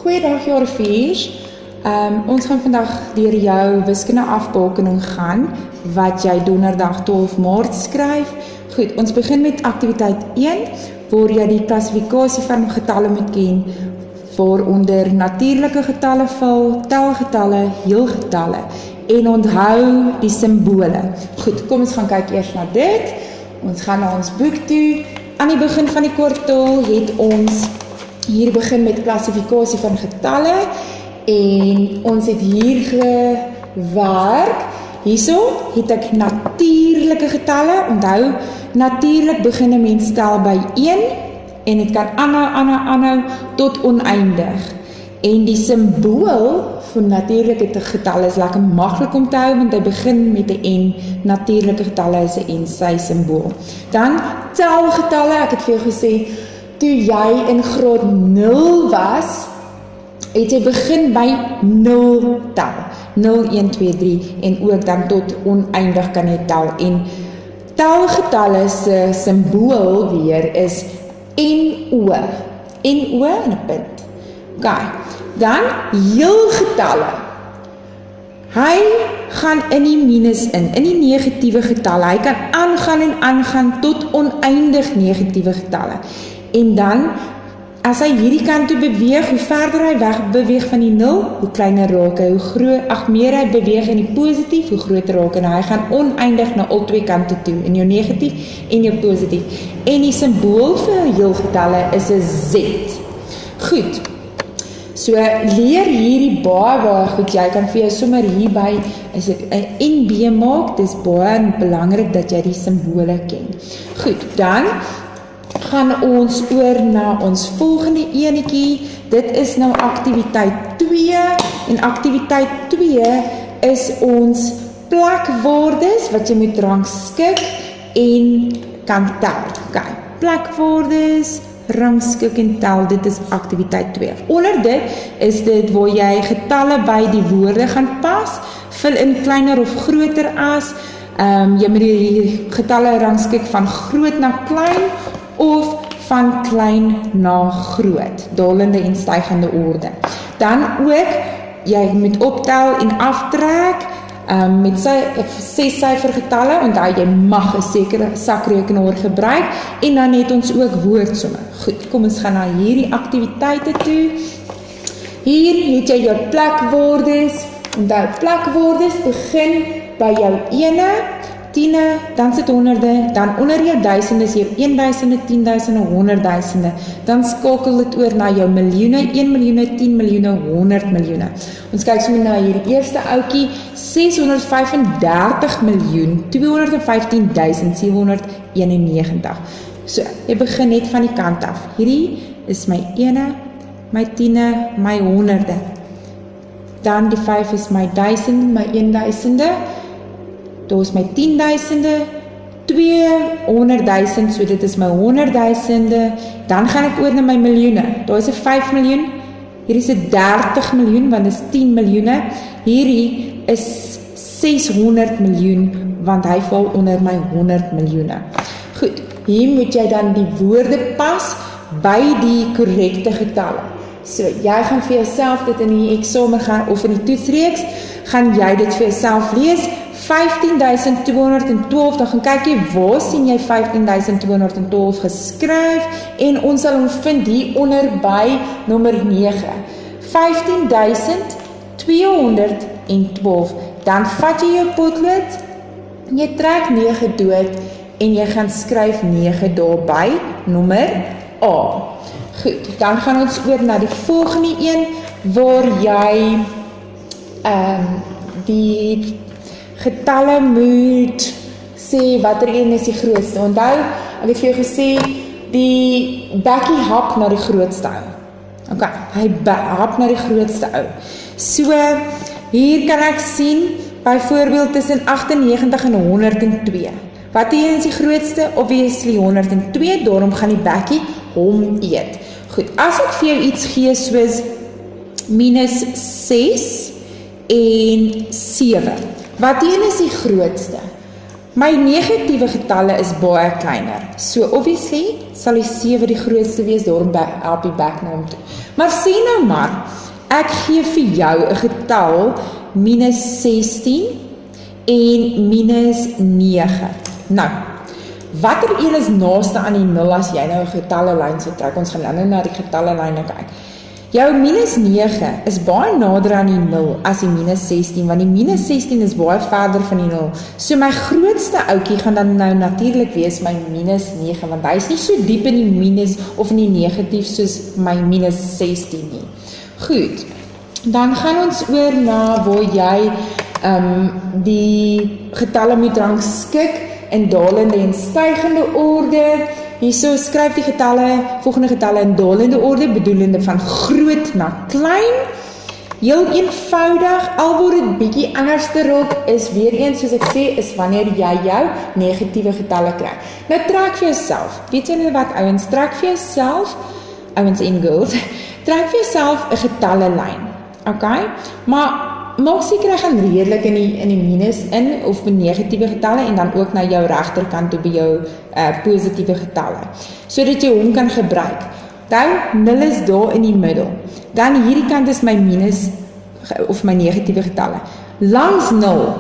Goeiedag Jareviers. Ons gaan vandag deur jou wiskunde afbakening gaan, wat jy donderdag 12 Maart skryf. Goed, ons begin met aktiwiteit 1, waar jy die klassifikasie van getalle moet ken, waaronder natuurlike getalle val, telgetalle, heelgetalle, en onthou die simbole. Goed, kom ons gaan kyk eers na dit. Ons gaan na ons boek toe. Aan die begin van die kwartaal het ons hier begin met klassifikasie van getalle, en ons het hier gewerk. Hierso het ek natuurlike getalle. Onthou, natuurlik begin 'n mens tel by 1 en dit kan aanhou tot oneindig. En die simbool van natuurlike getalle is lekker maklik om te hou, want hy begin met 'n N. Natuurlike getalle is 'n N, sy simbool. Dan telgetalle, ek het vir jou gesê, toe jy in graad 0 was, het jy begin by 0 tel. 0, 1, 2, 3 en ook dan tot oneindig kan jy tel. En telgetalle se simbool weer is NO. NO en 'n punt. OK. Dan heelgetalle. Hy gaan in die minus in die negatiewe getalle. Hy kan aangaan en aangaan tot oneindig negatiewe getalle. En dan, as hy hierdie kant toe beweeg, hoe verder hy weg beweeg van die 0, hoe kleiner raak hy, hoe meer hy beweeg in die positief, hoe groter raak hy. Hy gaan oneindig na al twee kante toe, in jou negatief en jou positief. En die simbool vir heelgetalle is 'n Z. Goed, so leer hierdie baie goed. Jy kan vir jou sommer hierby as ek 'n NB maak, dis baie belangrik dat jy die simbole ken. Goed, dan gaan ons oor na ons volgende enetjie. Dit is nou aktiwiteit 2, en aktiwiteit 2 is ons plekwoordes wat jy moet rangskik en kan tel. OK, plekwoordes, rangskik en tel, dit is aktiwiteit 2. Onder dit is dit waar jy getalle by die woorde gaan pas, vul in kleiner of groter as, jy moet die getalle rangskik van groot na klein, of van klein na groot, dalende en stygende orde. Dan ook, jy moet optel en aftrek, met 6 syfer getalle, onthou jy mag 'n sekere sakrekenaar gebruik, en dan het ons ook woordsomme. Goed, kom ons gaan na hierdie aktiwiteite toe. Hier het jy jou plekwoordes, onthou plekwoordes begin by jou ene, tiene, dan sit honderde, dan onder jou duisende is jou 1000, 10.000, 100.000, dan skakel dit oor na jou miljoene, 1 miljoene, 10 miljoene, 100 miljoene. Ons kyk sommer na hierdie eerste ouetjie, 635.215.791. So, jy begin net van die kant af. Hierdie is my ene, my tiene, my honderde. Dan die 5 is my duisende, my 1000de. Daar is my 10.000de, 200.000, so dit is my 100.000de, dan gaan ek oor na my miljoene. Daar is 'n 5 miljoen, hier is 'n 30 miljoen, want dit is 10 miljoene. Hierdie is 600 miljoen, want hy val onder my 100 miljoene. Goed, hier moet jy dan die woorde pas by die korrekte getalle. So, jy gaan vir jouself dit in die eksamen gaan, of in die toetsreeks, gaan jy dit vir jouself lees, 15.212, dan gaan kyk jy, waar sien jy 15.212 geskryf, en ons sal hom vind hier onder by nommer 9. 15.212, dan vat jy jou potlood, jy trek 9 dood, en jy gaan skryf 9 daarby, nommer A. Goed, dan gaan ons oor na die volgende een, waar jy die getalle moet sê watter een is die grootste. Onthou, ek het vir jou gesê, die bekkie hap na die grootste ou. OK, hy hap na die grootste ou. So, hier kan ek sien, byvoorbeeld tussen 98 en 102. Wat een is die grootste? Obviously 102, daarom gaan die bekkie hom eet. Goed, as ek vir jou iets gee soos minus 6 en 7, wat een is die grootste? My negatiewe getalle is baie kleiner. So obviously sal die 7 die grootste wees, daarom help die back na hom toe. Maar sê nou maar, ek gee vir jou 'n getal minus 16 en minus 9. Nou, watter een is naaste aan die 0 as jy nou 'n getallelyn sou trek? Ons gaan nou na die getallelyne kyk. Jou minus 9 is baie nader aan die 0 as die minus 16, want die minus 16 is baie verder van die 0. So my grootste ouetjie gaan dan nou natuurlik wees my minus 9, want hy is nie so diep in die minus of in die negatief soos my minus 16 nie. Goed, dan gaan ons oor na waar jy die getalle moet rangskik in dalende en stygende orde. Hierso skryf die volgende getalle in dalende orde, bedoelende van groot na klein. Heel eenvoudig, al word dit bietjie anders terop, is weer eens, soos ek sê, is wanneer jy jou negatiewe getalle kry. Nou trek vir jouself, weet julle wat ouens, trek vir jouself, ouens en girls, trek vir jouself 'n getallelyn, okay? Maar maak seker jy gaan redelik in die minus in, of met negatiewe getalle, en dan ook na jou regterkant toe by jou positiewe getalle, sodat jy hom kan gebruik. Dan 0 is daar in die middel. Dan hierdie kant is my minus, of my negatiewe getalle. Langs 0,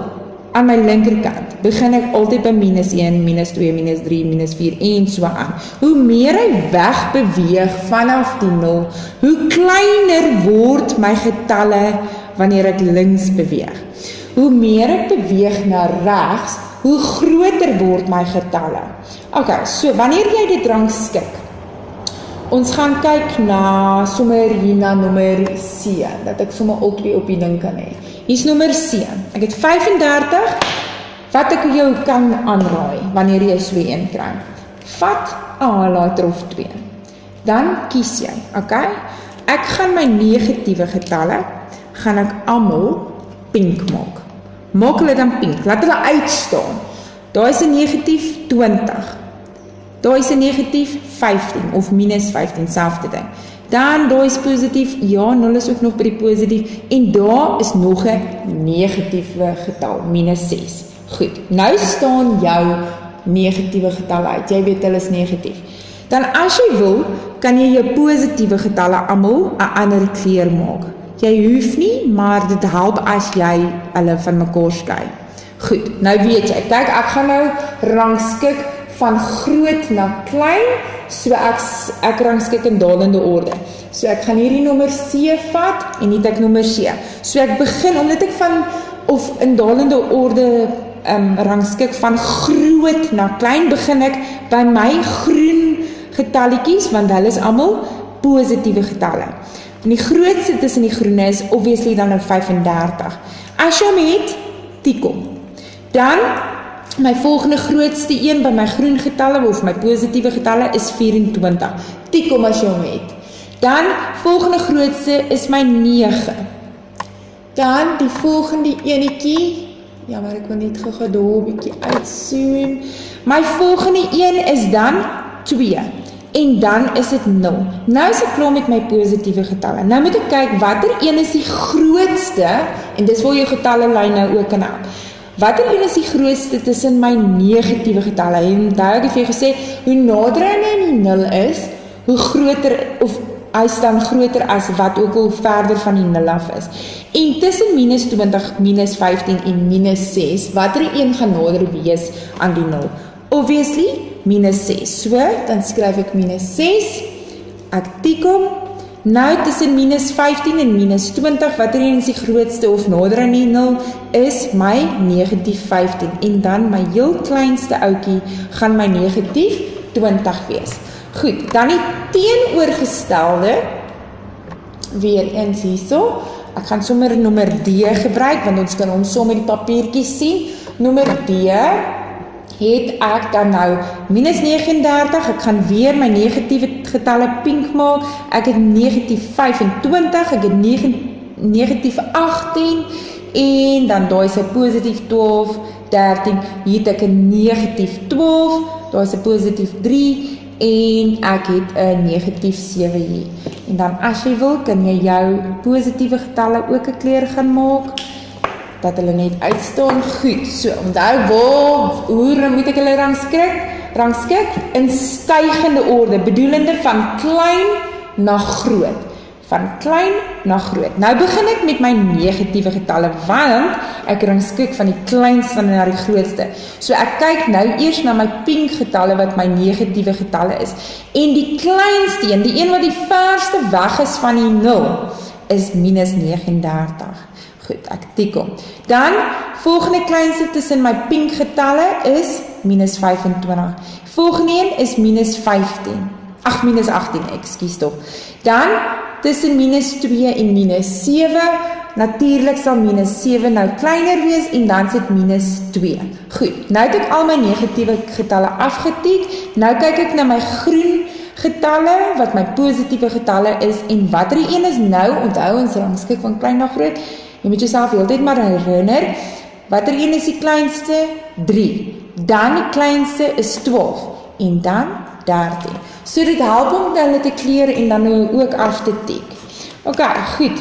aan my linkerkant, begin ek altyd by minus 1, minus 2, minus 3, minus 4, en so aan. Hoe meer hy wegbeweeg vanaf die 0, hoe kleiner word my getalle wanneer ek links beweeg. Hoe meer ek beweeg na regs, hoe groter word my getalle. Okay, so wanneer jy dit rangskik, ons gaan kyk na sommer hier na nommer C, dat ek sommer al twee op die ding kan hê. Hier is nommer C. Ek het 35, wat ek jou kan aanraai, wanneer jy so een kry. Vat 'n highlighter of 2. Dan kies jy, okay? Ek gaan my negatiewe getalle, gaan ek almal pink maak. Maak hulle dan pink, laat hulle uitstaan. Daar is 'n negatief 20. Daar is 'n negatief 15 of minus 15, selfde ding. Dan daar is positief, ja, 0 is ook nog by die positief, en daar is nog 'n negatiewe getal, minus 6. Goed, nou staan jou negatiewe getalle uit, jy weet hulle is negatief. Dan as jy wil, kan jy jou positiewe getalle almal 'n ander kleur maak. Jy hoef nie, maar dit help as jy hulle van mekaar skei. Goed, nou weet jy, kyk, ek gaan nou rangskik van groot na klein, so ek rangskik in dalende orde. So ek gaan hierdie nommer C vat, en nie ek nommer C. So ek begin, omdat ek of in dalende orde rangskik van groot na klein, begin ek by my groen getalletjies, want hulle is almal positiewe getalle. En die grootste tussen die groene is obviously dan nou 35. As jy hom het, tik hom. Dan, my volgende grootste een by my groen getalle, of my positiewe getalle, is 24. Tik hom as jy hom het. Dan, volgende grootste is my 9. Dan, die volgende enetjie, ja, maar ek wil net gou daar 'n bietjie uitzoom. My volgende een is dan 2. En dan is dit 0. Nou is ek klaar met my positiewe getalle. Nou moet ek kyk, watter een is die grootste, en dis waar jou getallelyn nou ook kan help. Watter een is die grootste tussen my negatiewe getalle? En daar het ek vir jou gesê, hoe nader hy aan die 0 is, hoe groter, of hy staan groter as wat ook al verder van die 0 af is. En tussen minus 20, minus 15 en minus 6, watter een gaan nader wees aan die 0? Obviously, minus 6. So, dan skryf ek minus 6, ek tik hom. Nou tussen minus 15 en minus 20, watter een is die grootste of nader aan die 0, is my negatief 15. En dan my heel kleinste ouetjie gaan my negatief 20 wees. Goed, dan die teenoorgestelde, weer eens hierso. Ek gaan sommer nommer D gebruik, want ons kan ons som met die papiertjies sien. Nommer D het ek dan nou minus 39, ek gaan weer my negatiewe getalle pink maak, ek het negatief 25, ek het negatief 18, en dan daar is 'n positief 12, 13, hier het ek 'n negatief 12, daar is 'n positief 3, en ek het 'n negatief 7 hier. En dan as jy wil, kan jy jou positiewe getalle ook 'n kleur gaan maak. dat hulle net uitstaan. Goed, so onthou hoe moet ek hulle rangskik? In stygende orde, bedoelende van klein na groot. Van klein na groot. Nou begin ek met my negatiewe getalle, want ek rangskik van die kleinste na die grootste. So ek kyk nou eers na my pink getalle wat my negatiewe getalle is. En die kleinste een, die een wat die verste weg is van die 0, is minus 39. Goed, ek tik hom. Dan, volgende kleinste tussen my pink getalle is minus 25. Volgende een is minus 15. Minus 18, ekskuus tog. Dan, tussen minus 2 en minus 7, natuurlijk sal minus 7 nou kleiner wees en dan sit minus 2. Goed, nou het ek al my negatiewe getalle afgetik, nou kyk ek na my groen getalle, wat my positiewe getalle is, en wat die een is nou, onthou ons rangskik van klein na groot, jy moet jouself heeltyd maar herinner, wat die een is die kleinste? 3, dan die kleinste is 12, en dan 13. So dit help om hulle te kleur en dan ook af te tik. Ok, goed.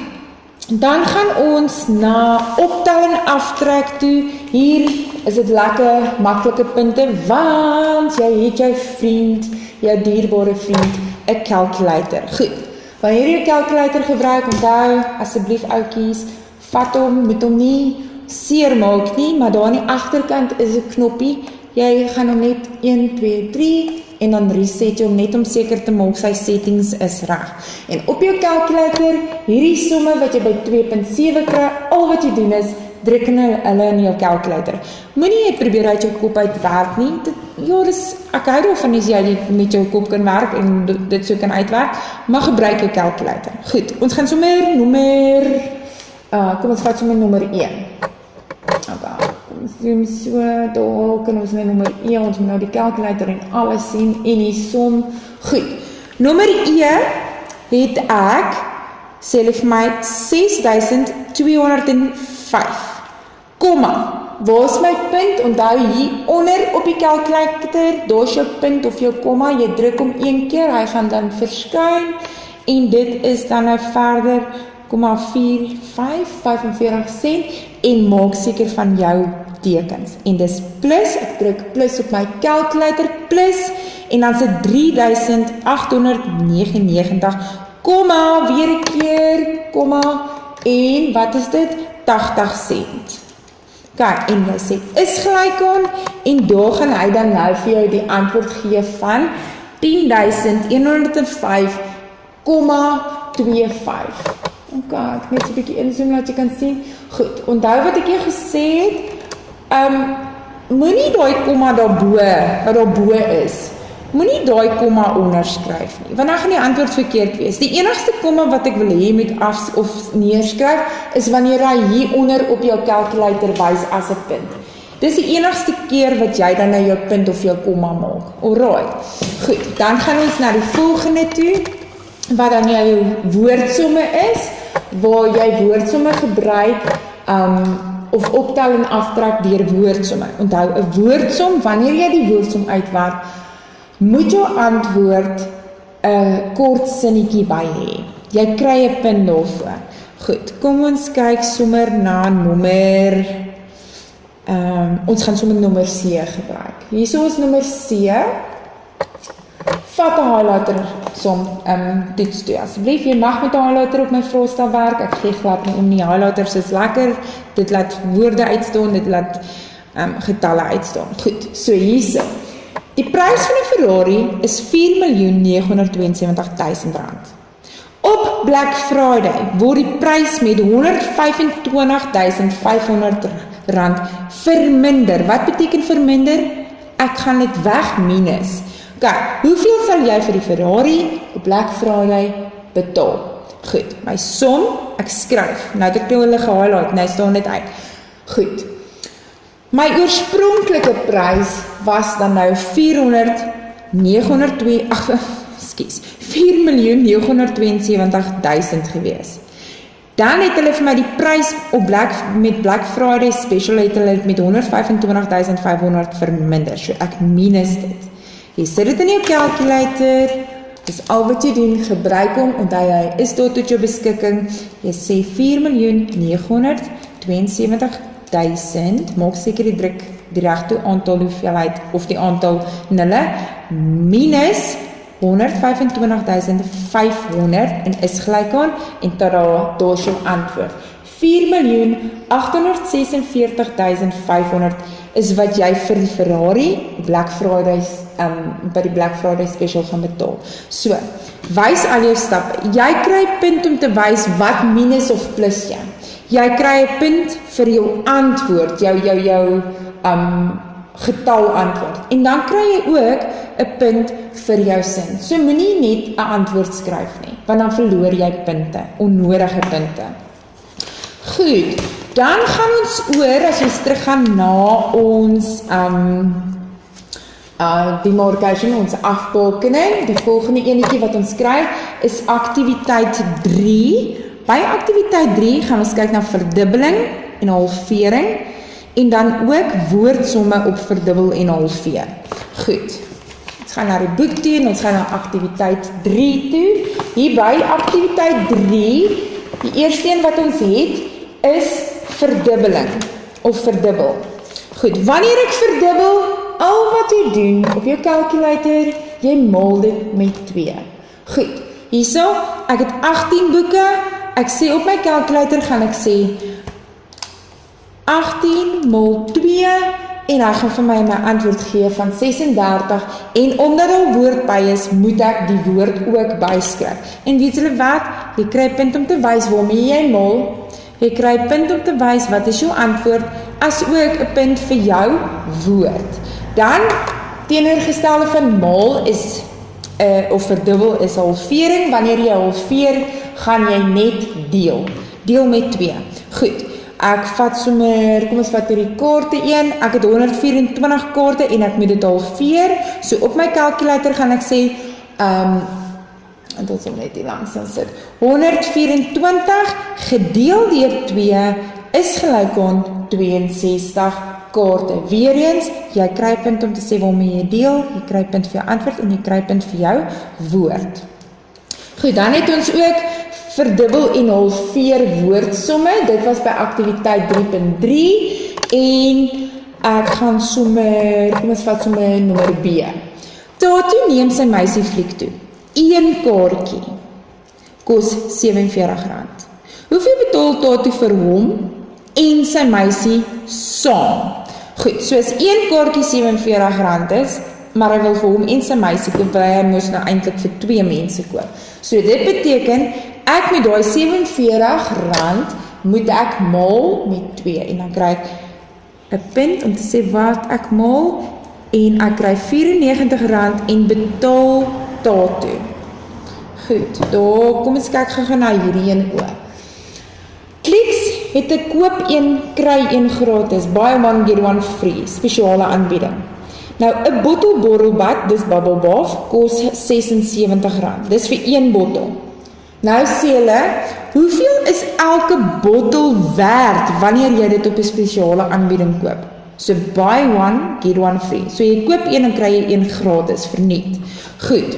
Dan gaan ons na optel en aftrek toe. Hier is dit lekker maklike punte, want jy het jou vriend, jou dierbare vriend, 'n calculator. Goed. Wanneer jy 'n calculator gebruik, onthou asseblief ouetjies, vat hom, moet hom nie seermaak nie, maar daar aan die agterkant is 'n knoppie. Jy gaan hom net 1, 2, 3 en dan reset jy hom net om seker te maak sy settings is reg. En op jou calculator, hierdie somme wat jy by 2.7 kry, al wat jy doen is, druk hulle in jou calculator. Moenie jy probeer uit jou kop uit werk nie. Ek hou daarvan as jy met jou kop kan werk en dit so kan uitwerk, maar gebruik jou calculator. Goed, ons gaan sommer kom ons vat sommer nommer 1. Ons doen so, daar kan ons nou nommer 1, ons moet nou die calculator en alles sien, en die som, goed. Nommer 1 het ek, sê hulle vir my, 6205, komma, waar is my punt, onthou hier onder op die calculator, daar is jou punt of jou komma, jy druk om 1 keer, hy gaan dan verskyn, en dit is dan nou verder, 0,45 sent, en maak seker van jou tekens. En dis plus, ek druk plus op my calculator, plus, en dan sit 3899, komma, weer 'n keer, komma, en wat is dit? 80 sent. Kijk, en jy sê, is gelyk aan, en daar gaan hy dan nou vir jou die antwoord gee van 10.105,25. Ok, ek net so 'n bietjie inzoom, dat jy kan sien. Goed, onthou wat ek hier gesê het, moenie daai komma daarbo, wat daarbo is, moenie daai komma onderskryf nie, want dan gaan die antwoord verkeerd wees. Die enigste komma wat ek wil hê met of neerskryf, is wanneer hy hieronder op jou calculator wys as 'n punt. Dis die enigste keer wat jy dan na jou punt of jou komma maak. Alright, goed, dan gaan ons na die volgende toe, wat dan jou woordsomme is, waar jy woordsomme gebruik, of optel en aftrek deur woordsomme. Onthou, 'n woordsom, wanneer jy die woordsom uitwerk, moet jou antwoord 'n kort sinnetjie by hê. Jy kry 'n punt daarvoor. Goed, kom ons kyk sommer na nommer, ons gaan sommer nommer C gebruik. Hierso is nommer C, vat 'n highlighter som toets toe. Asseblief, jy mag met 'n highlighter op my vraestel werk. Ek gee glad nie om nie. Highlighters is lekker. Dit laat woorde uitstaan, dit laat getalle uitstaan. Goed, so hierso. Die prys van 'n Ferrari is R4.972.000. Op Black Friday word die prys met R125.500 verminder. Wat beteken verminder? Ek gaan dit weg minus. Kijk, hoeveel sal jy vir die Ferrari op Black Friday betaal? Goed, my som, ek skryf, nou het ek nou hulle gehighlight, nou staan dit uit. Goed, my oorspronklike prys was dan nou $4.972.000 gewees. Dan het hulle vir my die prys op met Black Friday special het hulle met $125.500 verminder, so ek minus dit. Jy sit dit in jou calculator, dis al wat jy doen, gebruik hom, onthou hy is tot jou beskikking, jy sê $4.972.000 1000, maak seker die druk die regte aantal hoeveelheid of die aantal nulle, minus 125.500 en is gelyk aan, en tada, daar is jou antwoord. 4.846.500 is wat jy vir die Ferrari Black Friday, by die Black Friday special gaan betaal. So, wys al jou stappe. Jy kry punt om te wys wat minus of plus jy. Jy kry 'n punt vir jou antwoord, jou getal antwoord. En dan kry jy ook 'n punt vir jou sin. So moenie net 'n antwoord skryf nie, want dan verloor jy punte, onnodige punte. Goed, dan gaan ons oor, as ons teruggaan na ons demarcation, ons afbakening. Die volgende enetjie wat ons kry is aktiwiteit 3. By aktiwiteit 3 gaan ons kyk na verdubbeling en halvering en dan ook woordsomme op verdubbel en halveer. Goed, ons gaan na die boek toe en ons gaan na aktiwiteit 3 toe. Hier by aktiwiteit 3, die eerste een wat ons het is verdubbeling of verdubbel. Goed, wanneer ek verdubbel, al wat jy doen op jou calculator, jy maal dit met 2. Goed, hierso, ek het 18 boeke, ek sê op my calculator gaan ek sê 18 maal 2 en hy gaan vir my antwoord gee van 36 en omdat daar woord by is, moet ek die woord ook byskryf. En weet julle wat? Jy kry punt om te wys waarmee jy maal. Jy kry punt om te wys wat is jou antwoord, as ook 'n punt vir jou woord. Dan, teenoorgestelde van maal is, of verdubbel is halvering. Wanneer jy halveer, gaan jy net deel. Deel met 2. Goed, ek vat sommer, kom ons vat hierdie kaarte een. Ek het 124 kaarte en ek moet dit halveer. So op my calculator gaan ek sê, en dit sal net hier langs dan sit. 124 gedeel deur 2 is gelyk aan 62 kaarte. Weereens, jy kry punt om te sê waarmee jy deel, jy kry punt vir jou antwoord en jy kry punt vir jou woord. Goed, dan het ons ook verdubbel en halveer woordsomme. Dit was by aktiwiteit 3.3 en ek gaan sommer, kom ons vat sommer nommer B. Tatu neem sy meisie fliek toe. 1 kaartjie kos R47. Hoeveel betaal Tatu vir hom en sy meisie saam? Goed, so as 1 kaartjie R47 is, maar hy wil vir hom en sy meisie koop, hy moes nou eintlik vir 2 mense koop. So dit beteken, ek met daai R47 moet ek maal met 2 en dan kry ek 'n punt om te sê wat ek maal en ek kry R94 en betaal Tatu. Goed, daar kom ons kyk gou na hierdie een ook. Clicks het 'n koop 1 kry 1 gratis, buy one get one free, spesiale aanbieding. Nou 'n bottel borrelbad, dis bubble bath, kos R76. Dis vir 1 bottel. Nou sê hulle, hoeveel is elke bottel werd wanneer jy dit op 'n spesiale aanbieding koop? So buy one get one free. So jy koop 1 en kry jy 1 gratis verniet. Goed.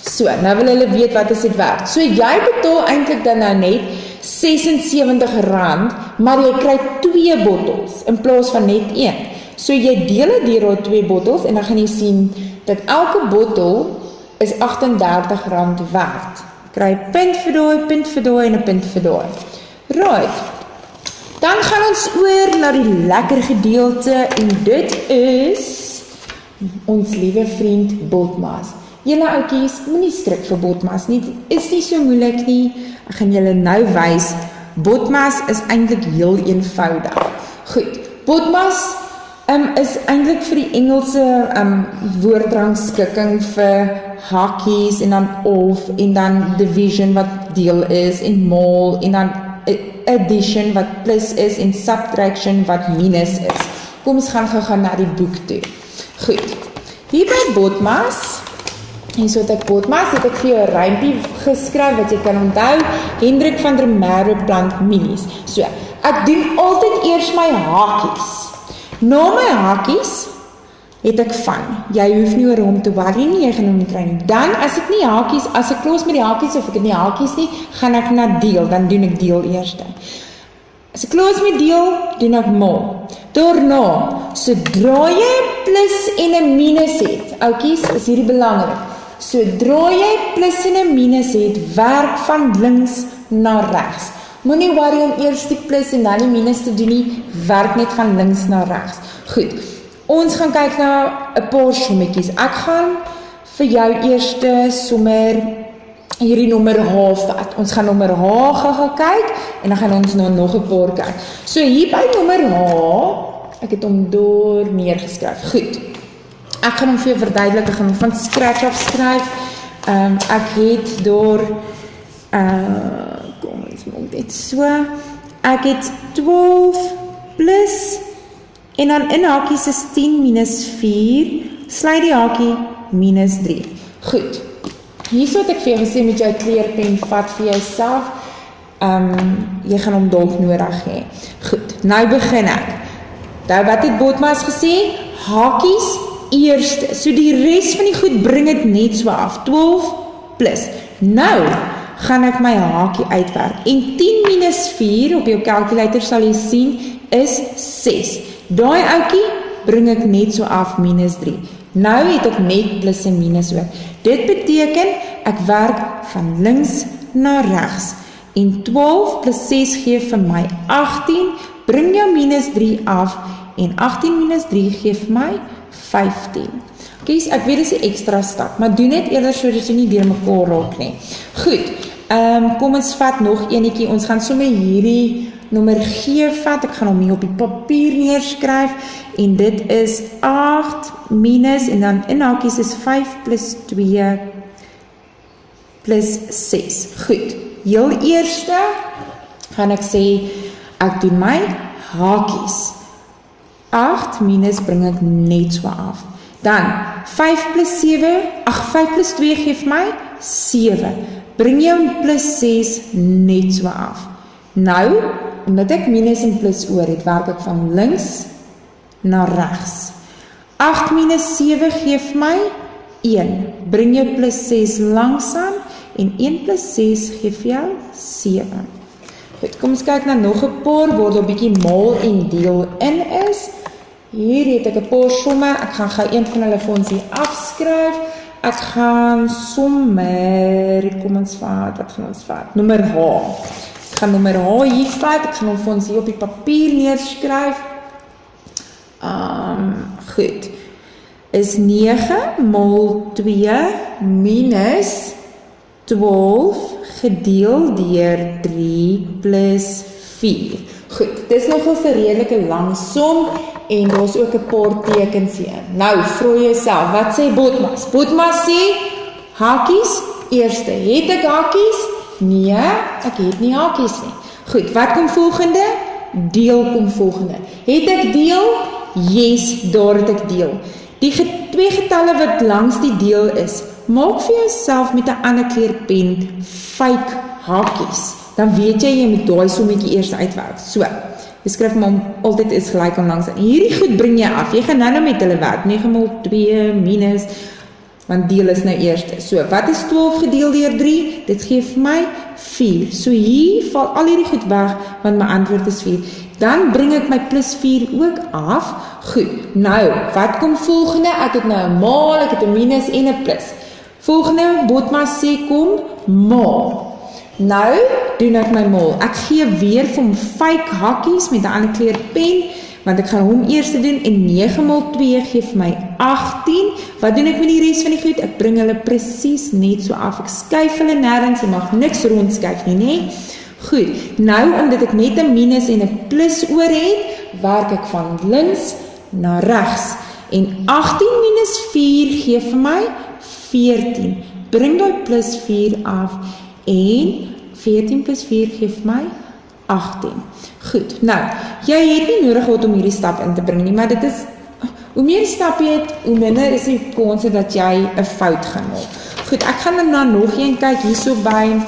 So, nou wil hulle weet wat is dit werd. So jy betaal eintlik dan nou net R76, maar jy kry 2 bottels in plaas van net 1. So jy deel dit deur daai 2 bottels en dan gaan jy sien dat elke bottel is R38 werd. Kry punt vir daai en 'n punt vir daai. Right. Dan gaan ons oor na die lekker gedeelte en dit is ons liewe vriend Botmas. Julle ouetjies, moenie skrik vir Botmas nie, is nie so moeilik nie. Ek gaan julle nou wys, Botmas is eintlik heel eenvoudig. Goed, Botmas is eintlik vir die Engelse woordrangskikking vir hakies en dan of en dan division wat deel is en maal en dan addition wat plus is en subtraction wat minus is. Kom ons gaan na die boek toe. Goed, hier by Botmas, en so het ek Botmas, het ek vir jou 'n rympie geskryf wat jy kan onthou, Hendrik van der Merwe plant mielies. So, ek doen altyd eers my hakies. Na my hakies het ek van. Jy hoef nie oor hom te worry nie, jy gaan hom nie kry nie. Dan, as ek nie hakies, as ek klaar met die hakies of ek het nie hakies nie, gaan ek na deel, dan doen ek deel eerste. As ek klaar is met deel, doen ek mol. Daarna, sodra jy 'n plus en 'n minus het, oukies, is hierdie belangrik. Sodra jy plus en 'n minus het, werk van links na regs. Moenie worry om eers die plus en dan die minus te doen nie, werk net van links na regs. Goed, ons gaan kyk na 'n paar sommetjies. Ek gaan vir jou eerste sommer hierdie nommer H vat. Ons gaan nommer H gaan kyk en dan gaan ons nou nog 'n paar kyk. So hier by nommer H, ek het hom daar neergeskryf. Goed. Ek gaan hom vir jou verduidelik, ek gaan hom van scratch af skryf. Ek het daar kom ons maak dit so. Ek het 12 plus en dan in hakies is 10 minus 4, sluit die hakie minus 3. Goed. Hierso het ek vir jou gesê met jou kleurpen vat vir jouself. Jy gaan hom dalk nodig hê. Goed, nou begin ek. Nou wat het Botmas gesê? Hakies eerste. So die res van die goed bring dit net so af. 12 plus. Nou gaan ek my hakie uitwerk. En 10 minus 4 op jou calculator sal jy sien is 6. Daai oukie bring ek net so af minus 3. Nou het ek net plus en minus oor. Dit beteken ek werk van links na regs. En 12 plus 6 gee vir my 18. Bring jou minus 3 af. En 18 minus 3 gee vir my 15. Kies, ek weet dis 'n ekstra stap, maar doen net eerder sodat jy nie deur mekaar raak nie. Goed, kom ons vat nog enetjie. Ons gaan sommer hierdie nommer G vat. Ek gaan hom hier op die papier neerskryf. En dit is 8 minus, en dan in hakies is 5 plus 2 plus 6. Goed, heel eerste gaan ek sê, ek doen my hakies. 8 minus bring ek net so af. Dan 5 plus 2 gee vir my 7. Bring jou plus 6 net so af. Nou, omdat ek minus en plus oor het, werk ek van links na regs. 8 minus 7 gee vir my 1. Bring jou plus 6 langsaan en 1 plus 6 gee vir jou 7. Goed, kom ons kyk na nog 'n paar waar daar 'n bietjie maal en deel in is. Hier het ek 'n paar somme. Ek gaan gou een van hulle vir ons hier afskryf. Ek gaan sommer, kom ons vat, wat gaan ons vat? Nommer H. Ek gaan nommer H hier vat. Ek gaan hom vir ons hier op die papier neerskryf. Goed. Is 9 maal 2 minus 12 gedeel deur 3 plus 4. Goed, dis nogal 'n redelike lang som en daar's ook 'n paar tekens hier. Nou, vra jouself, wat sê Botmas? Botmas sê hakies eerste. Het ek hakies? Nee, ek het nie hakies nie. Goed, wat kom volgende? Deel kom volgende. Het ek deel? Yes, daar het ek deel. Die twee getalle wat langs die deel is, maak vir jouself met 'n ander kleurpen fake hakies. Dan weet jy moet daai sommetjie eers uitwerk. So, jy skryf hom altyd is gelyk aan langs. Hierdie goed bring jy af. Jy gaan nou met hulle werk. 9 maal 2 minus, want deel is nou eerste. So, wat is 12 gedeel deur 3? Dit gee vir my 4. So hier val al hierdie goed weg, want my antwoord is 4. Dan bring ek my plus 4 ook af. Goed, nou, wat kom volgende? Ek het nou 'n maal, ek het 'n minus en 'n plus. Volgende, Botmas sê kom, maal. Nou, doen ek my maal. Ek gee weer vir hom fake hakkies met 'n ander kleur pen, want ek gaan hom eers doen en 9 maal 2 gee vir my 18. Wat doen ek met die res van die goed? Ek bring hulle presies net so af. Ek skuif hulle nêrens, jy mag niks rondskuif nie, né? Goed, nou omdat ek net 'n minus en 'n plus oor het, werk ek van links na regs. En 18 minus 4 gee vir my 14. Bring daai plus 4 af en 14 plus 4 gee vir my 18. Goed, nou, jy het nie nodig gehad om hierdie stap in te bring nie, maar dit is, hoe meer stap jy het, hoe minder is die kans dat jy 'n fout gaan maak. Goed, ek gaan dan nog een kyk hierso by,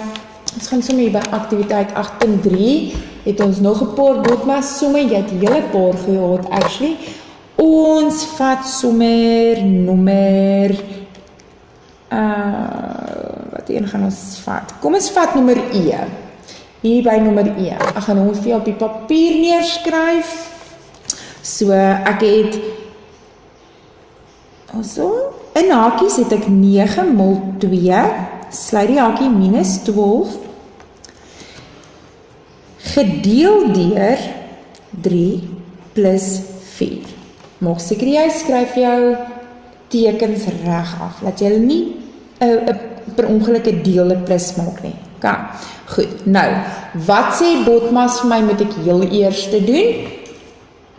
ons gaan sommer hier by aktiwiteit 8.3, het ons nog 'n paar Botmas somme, jy het hele paar gehad actually. Ons vat sommer nommer, wat een gaan ons vat? Kom ons vat nommer E. hier by nommer 1. Ek gaan hom vir jou op die papier neerskryf. So, ek het also, in hakies het ek 9 mol 2, sluit die hakie minus 12, gedeel deur 3 plus 4. Maak seker jy skryf jou tekens reg af, laat jy nie per ongeluk 'n deel 'n plus maak nie. Okay, goed. Nou, wat sê Botmas vir my moet ek heel eers doen?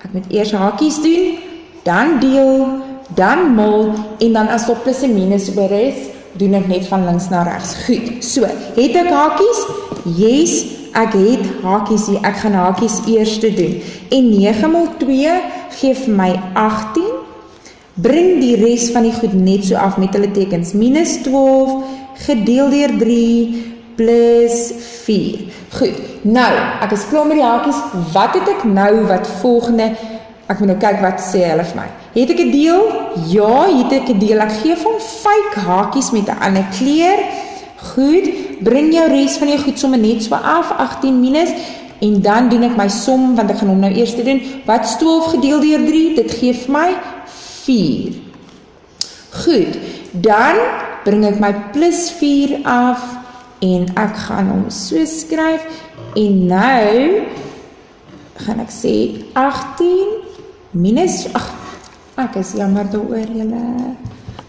Ek moet eers hakies doen, dan deel, dan mol, en dan as daar plus en minus oor is, doen ek net van links na regs. Goed, so, het ek hakies? Yes, ek het hakies hier, ek gaan hakies eers doen. En 9 mol 2 gee vir my 18, bring die res van die goed net so af met hulle tekens, minus 12, gedeel deur 3, plus 4. Goed, nou, ek is klaar met die hakies, wat het ek nou, wat volgende, ek moet nou kyk wat sê hulle vir my. Het ek 'n deel? Ja, het ek 'n deel, ek gee van fake hakies met 'n ander kleur. Goed, bring jou res van jou goed somme net so af, 18 minus, en dan doen ek my som, want ek gaan hom nou eers doen. Wat is 12 gedeel deur 3? Dit gee vir my 4. Goed, dan bring ek my plus 4 af, en ek gaan hom so skryf, en nou gaan ek sê 18 minus, ek is jammer daaroor julle.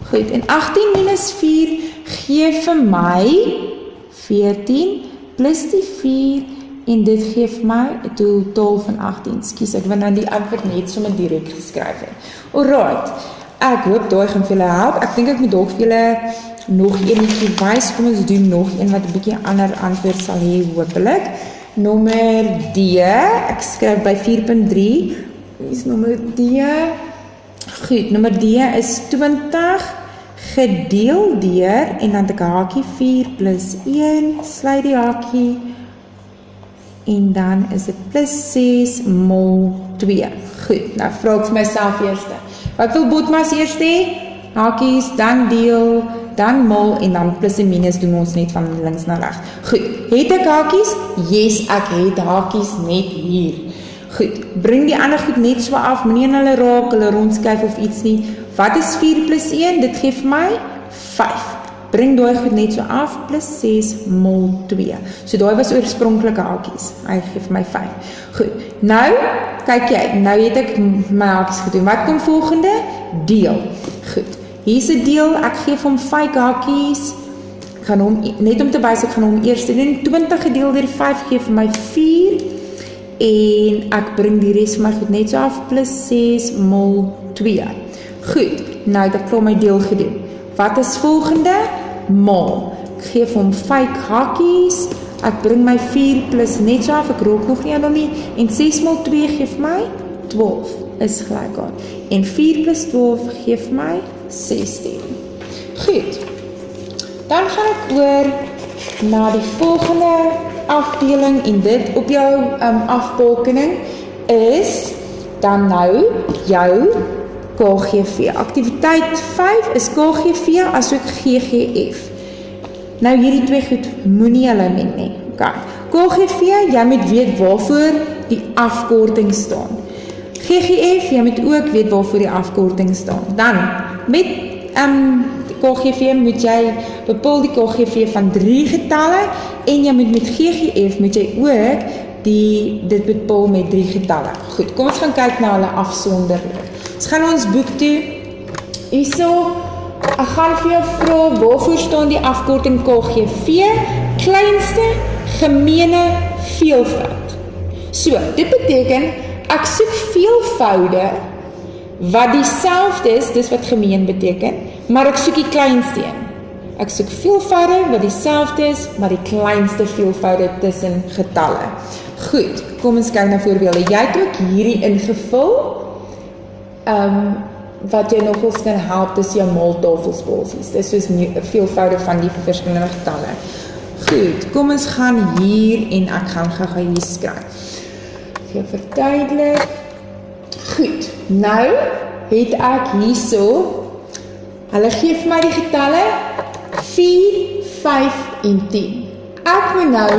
Goed, en 18 minus 4 gee vir my 14 plus die 4, en dit gee vir my 'n totaal van 18. Skus, ek wil nou die antwoord net sommer direk geskryf het. Alright, ek hoop daai gaan vir julle help. Ek dink ek moet dalk vir julle nog enetjie wys. Kom ons doen nog een wat 'n bietjie ander antwoord sal hê, hopelik. Nommer D, ek skryf by 4.3, is nommer D. Goed, nommer D is 20 gedeel deur, en dan het ek 'n hakie 4 plus 1, sluit die hakie, en dan is dit plus 6 mol 2. Goed, nou vra ek vir myself eers. Wat wil Botmas eers hê? Hakies, dan deel, dan mol, en dan plus en minus doen ons net van links na regs. Goed, het ek hakies? Yes, ek het hakies net hier. Goed, bring die ander goed net so af, moenie aan hulle raak, hulle rondskuif of iets nie. Wat is 4 plus 1? Dit gee vir my 5. Bring daai goed net so af, plus 6 mol 2. So daai was oorspronklike hakies. Hy gee vir my 5. Goed, nou, kyk jy, nou het ek my hakies gedoen. Wat kom volgende? Deel. Goed, hier is 'n deel, ek gee vir hom fake hakies. Ek gaan hom, net om te wys, ek gaan hom eers doen. 20 gedeel deur 5 gee vir my 4. En ek bring die res van my goed net so af, plus 6 mol 2. Goed, nou het ek klaar my deel gedoen. Wat is volgende? Mol. Ek gee vir hom fake hakies, ek bring my 4 plus net so af, ek rook nog nie aan hom nie, en 6 mol 2 gee vir my 12, is gelyk aan. En 4 plus 12 gee vir my 16. Goed, dan gaan ek oor na die volgende afdeling, en dit op jou afbalkening is dan nou jou KGV. Aktiwiteit 5 is KGV asook GGF. Nou hierdie twee goed moenie hulle meng nie. Okay. KGV, jy moet weet waarvoor die afkorting staan. GGF, jy moet ook weet waarvoor die afkorting staan. Dan met KGV moet jy bepaal die KGV van 3 getalle, en jy moet met GGF moet jy ook dit bepaal met 3 getalle. Goed, kom ons gaan kyk na hulle afsonderlik. Ons gaan ons boek toe. Hierso, ek gaan vir jou vra, waarvoor staan die afkorting KGV? Kleinste gemeene veelvoud. So, dit beteken, ek soek veelvoude wat dieselfde is, dis wat gemeen beteken, maar ek soek die kleinste een. Ek soek veelvoude wat dieselfde is, maar die kleinste veelvoude tussen getalle. Goed, kom ons kyk na voorbeelde. Jy het ook hierdie ingevul, wat jy nogals kan help, dis jou maaltafelsbolsies. Dis soos veelvoude van die verskillende getalle. Goed, kom ons gaan hier, en ek gaan gou hier skryf. Vir jou verduidelik. Goed, nou het ek hierso, hulle gee vir my die getalle 4, 5 en 10. Ek moet nou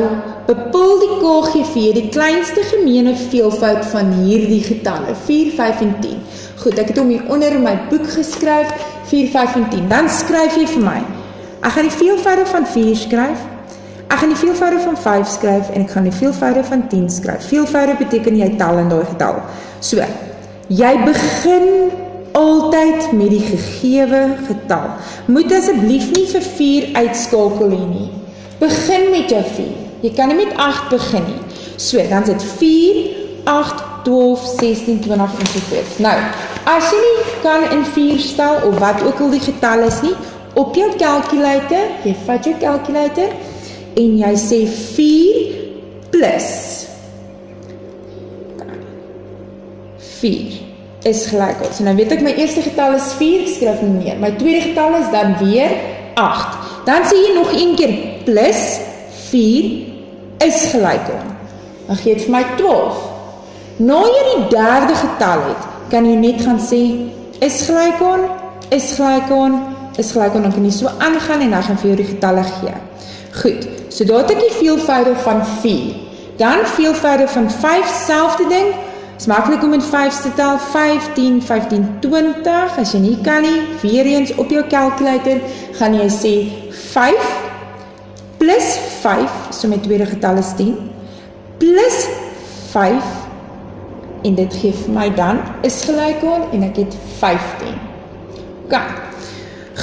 bepaal die KGV die kleinste gemeene veelvoud van hierdie getalle, 4, 5 en 10. Goed, ek het hom hier onder in my boek geskryf, 4, 5 en 10. Dan skryf jy vir my, ek gaan die veelvoude van 4 skryf, ek gaan die veelvoude van 5 skryf, en ek gaan die veelvoude van 10 skryf. Veelvoude beteken jy tel in daai getal. So, jy begin altyd met die gegewe getal. Moet asseblief nie vir 4 uitskakel nie. Begin met jou 4. Jy kan nie met 8 begin nie. So, dan is dit 4, 8, 12, 16, 20 en sovoorts. Nou, as jy nie kan in 4 stel, of wat ook al die getal is nie, op jou calculator, jy vat jou calculator, en jy sê 4 plus 4 is gelijk aan. So nou weet ek, my eerste getal is 4, ek skryf nie meer. My tweede getal is dan weer 8. Dan sê jy nog een keer plus 4 is gelijk aan. Dan gee het vir my 12. Na jy die derde getal het, kan jy net gaan sê, is gelijk aan, is gelijk aan, is gelijk aan. Dan kan jy so aangaan en dan gaan vir jou die getalle gee. Goed, so daar het ek die veelvoude van 4. Dan veelvoude van 5, selfde ding. Is maklik om in 5 te tel, 15, 15, 20, as jy nie kan nie, weer eens op jou calculator, gaan jy sê 5, plus 5, so my tweede getal is 10, plus 5, en dit geef my dan, is gelijk aan, en ek het 15. Ok,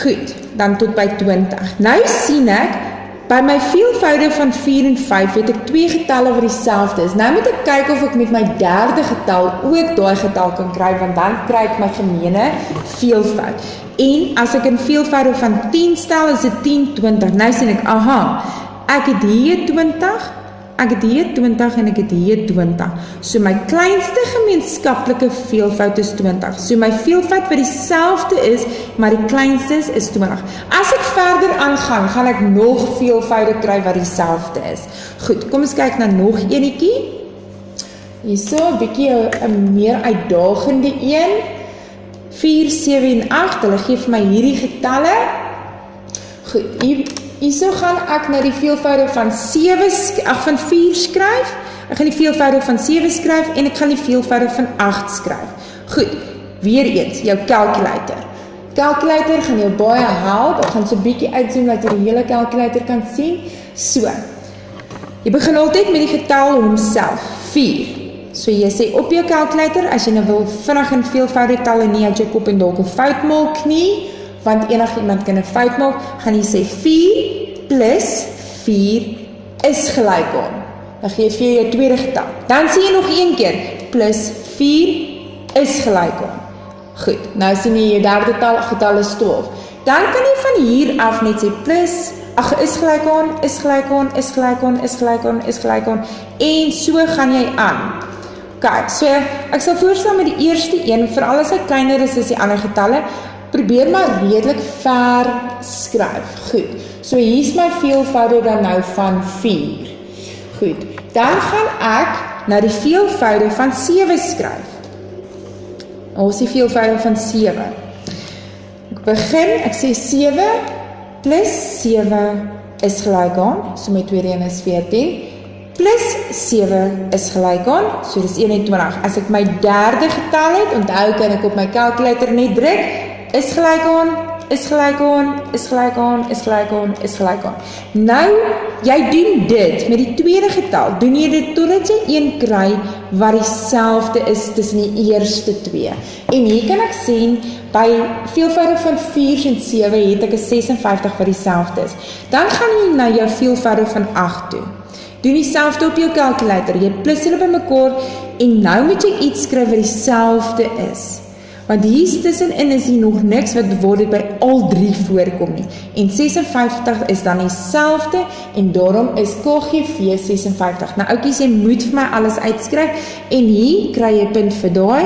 goed, dan tot by 20. Nou sien ek, by my veelvoude van 4 en 5 het ek 2 getalle wat dieselfde is. Nou moet ek kyk of ek met my derde getal ook daai getal kan kry, want dan kry ek my gemeene veelvoud. En as ek in veelvoude van 10 stel, is dit 10, 20. Nou sien ek, aha, ek het hier 20, ek het hier 20 en ek het hier 20. So my kleinste gemeenskaplike veelvoud is 20. So my veelvoud wat dieselfde is, maar die kleinste is 20. As ek verder aangaan, gaan ek nog veelvoude kry wat dieselfde is. Goed, kom ons kyk na nog enetjie. Hierso, 'n bietjie 'n meer uitdagende een. 4, 7 en 8, hulle gee vir my hierdie getalle. Goed, hierso gaan ek na die veelvoude van 4 skryf, ek gaan die veelvoude van 7 skryf, en ek gaan die veelvoude van 8 skryf. Goed, weer eens, jou calculator. Calculator gaan jou baie help, ek gaan so 'n bietjie uitzoom, dat jy die hele calculator kan sien. So, jy begin altyd met die getal homself, 4. So jy sê op jou calculator, as jy nou wil vinnig in veelvoude talle nie uit jou kop en dalk 'n fout maak nie, want enigiemand kan 'n fout maak, gaan jy sê 4 plus 4 is gelijk aan. Dan geef jy jou tweede getal. Dan sê jy nog een keer, plus 4 is gelijk aan. Goed, nou sien jy jou derde getal is 12. Dan kan jy van hier af net sê plus, is gelijk aan, is gelijk aan, is gelijk aan, is gelijk aan, is gelijk aan, en so gaan jy aan. Kijk, so ek sal voorstel met die eerste een, veral as hy kleiner is as die ander getalle, probeer maar redelik ver skryf. Goed, so hier is my veelvoude dan nou van 4. Goed, dan gaan ek na die veelvoude van 7 skryf. Ons die veelvoude van 7. Ek begin, ek sê 7 plus 7 is gelijk aan, so my tweede een is 14, plus 7 is gelijk aan, so dis 21. As ek my derde getal het, onthou kan ek op my calculator net druk, is gelijk aan, is gelijk aan, is gelijk aan, is gelijk aan, is gelijk aan. Nou, jy doen dit met die tweede getal, doen jy dit totdat jy een kry wat dieselfde is tussen die eerste twee. En hier kan ek sien, by veelvoude van 4 en 7 het ek 'n 56 wat dieselfde is. Dan gaan jy na jou veelvoude van 8 toe. Doen dieselfde op jou calculator, jy plus hulle by mekaar en nou moet jy iets skryf wat dieselfde is. Want hier tussenin is hier nog niks wat dit by al 3 voorkom nie. En 56 is dan dieselfde en daarom is KGV 56. Nou oukies, jy moet vir my alles uitskryf en hier kry jy punt vir daai,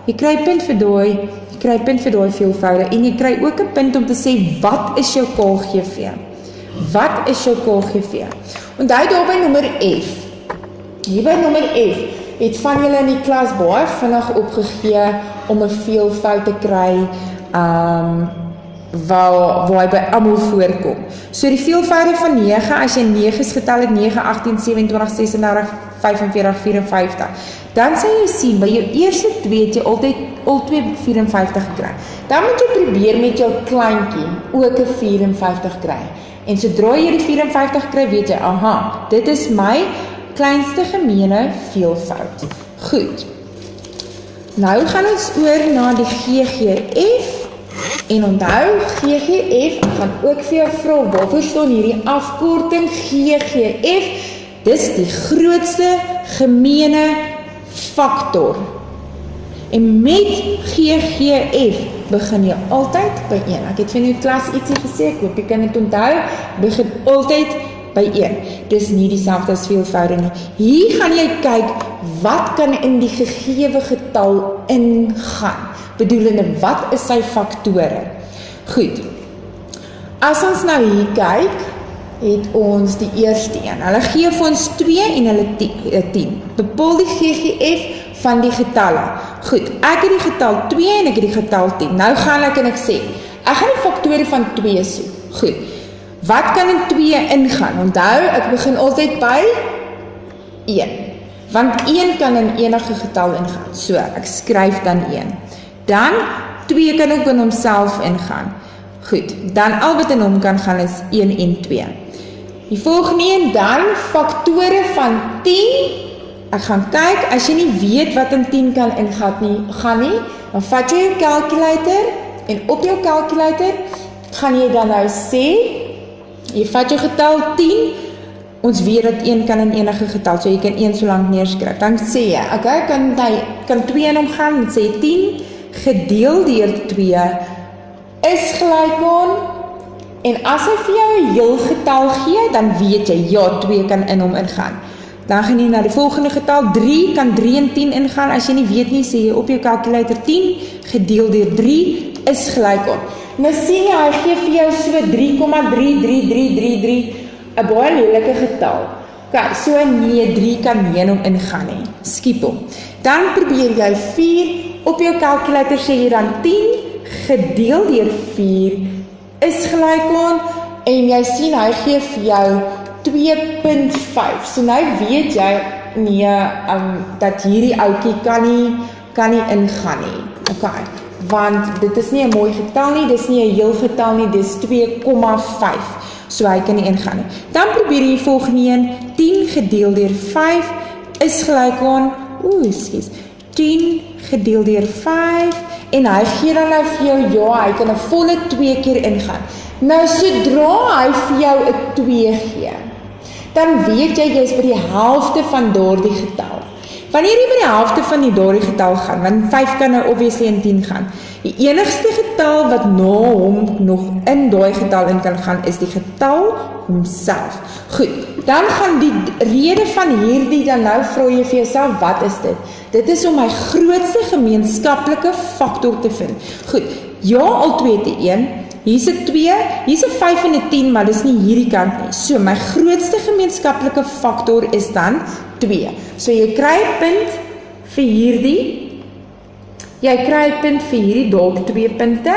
jy kry punt vir daai, jy kry punt vir daai veelvoude en jy kry ook 'n punt om te sê wat is jou KGV? Wat is jou KGV? Onthou daar by nommer F. Hier by nommer F het van julle in die klas baie vinnig opgegee om 'n veelvoud te kry waar hy by almal voorkom. So die veelvoud van 9, as jy 9's getal het, 9, 18, 27, 36, 45, 54, dan sal jy sien, by jou eerste 2 het jy altyd al 2 54 gekry. Dan moet jy probeer met jou kleintjie ook 'n 54 kry. En sodra jy die 54 kry, weet jy, aha, dit is my kleinste gemeene veelvoud. Goed. Nou gaan ons oor na die GGF. En onthou, GGF, ek gaan ook vir jou vra, waarvoor staan hierdie afkorting GGF? Dis die grootste gemeene faktor. En met GGF begin jy altyd by 1. Ek het vir jou klas ietsie gesê, ek hoop jy kan dit onthou, begin altyd by 1. Dis nie dieselfde as veelvoude nie. Hier gaan jy kyk, wat kan in die gegewe getal ingaan? Bedoelende, wat is sy faktore? Goed, as ons nou hier kyk, het ons die eerste een. Hulle gee vir ons 2 en hulle 10. Bepaal die GGF van die getalle. Goed, ek het die getal 2 en ek het die getal 10. Nou gaan ek en ek sê, ek gaan die faktore van 2 soek. Goed, wat kan in 2 ingaan? Onthou, ek begin altyd by 1. Want 1 kan in enige getal ingaan. So, ek skryf dan 1. Dan 2 kan ook in homself ingaan. Goed, dan al wat in hom kan gaan is 1 en 2. Die volgende een, dan faktore van 10. Ek gaan kyk, as jy nie weet wat in 10 kan ingaan nie, dan vat jy jou calculator en op jou calculator gaan jy dan nou sê, jy vat jou getal 10, ons weet dat 1 kan in enige getal, so jy kan 1 so lang neerskryf. Dan sê jy, okay, kan 2 in hom gaan, dan sê jy 10 gedeel deur 2 is gelyk aan, en as hy vir jou 'n heel getal gee, dan weet jy, ja, 2 kan in hom ingaan. Dan gaan jy na die volgende getal, 3 kan 3 en 10 ingaan, as jy nie weet nie, sê jy op jou calculator 10 gedeel deur 3 is gelyk aan. Nou sien jy, hy gee vir jou so 3,33333, 'n baie lelike getal. Okay, so nee, 3 kan nie in hom ingaan nie, skiep hom. Dan probeer jy 4, op jou calculator sê jy dan 10 gedeel deur 4 is gelyk aan, en jy sien, hy gee vir jou 2,5. So nou weet jy, nee, dat hierdie ouetjie kan nie ingaan nie. Okay, want dit is nie 'n mooi getal nie, dis nie 'n heel getal nie, dis 2,5. So hy kan nie ingaan nie. Dan probeer jy die volgende een, 10 gedeel deur 5 is gelyk aan, 10 gedeel deur 5, en hy gee dan nou vir jou, ja, hy kan 'n volle 2 keer ingaan. Nou, sodra hy vir jou 'n 2 gee, dan weet jy, jy is by die helfte van daardie getal. Wanneer jy by die helfte van daardie getal gaan, want 5 kan nou obviously in 10 gaan, die enigste getal wat na hom nog in daai getal in kan gaan, is die getal homself. Goed, dan gaan die rede van hierdie, dan nou vra jy vir jouself, wat is dit? Dit is om my grootste gemeenskaplike faktor te vind. Goed, ja, al 2 te 1, hier's 'n 2, hier's 'n 5 en 'n 10, maar dis nie hierdie kant nie. So, my grootste gemeenskaplike faktor is dan 2. So, jy kry 'n punt vir hierdie, dalk 2 punte,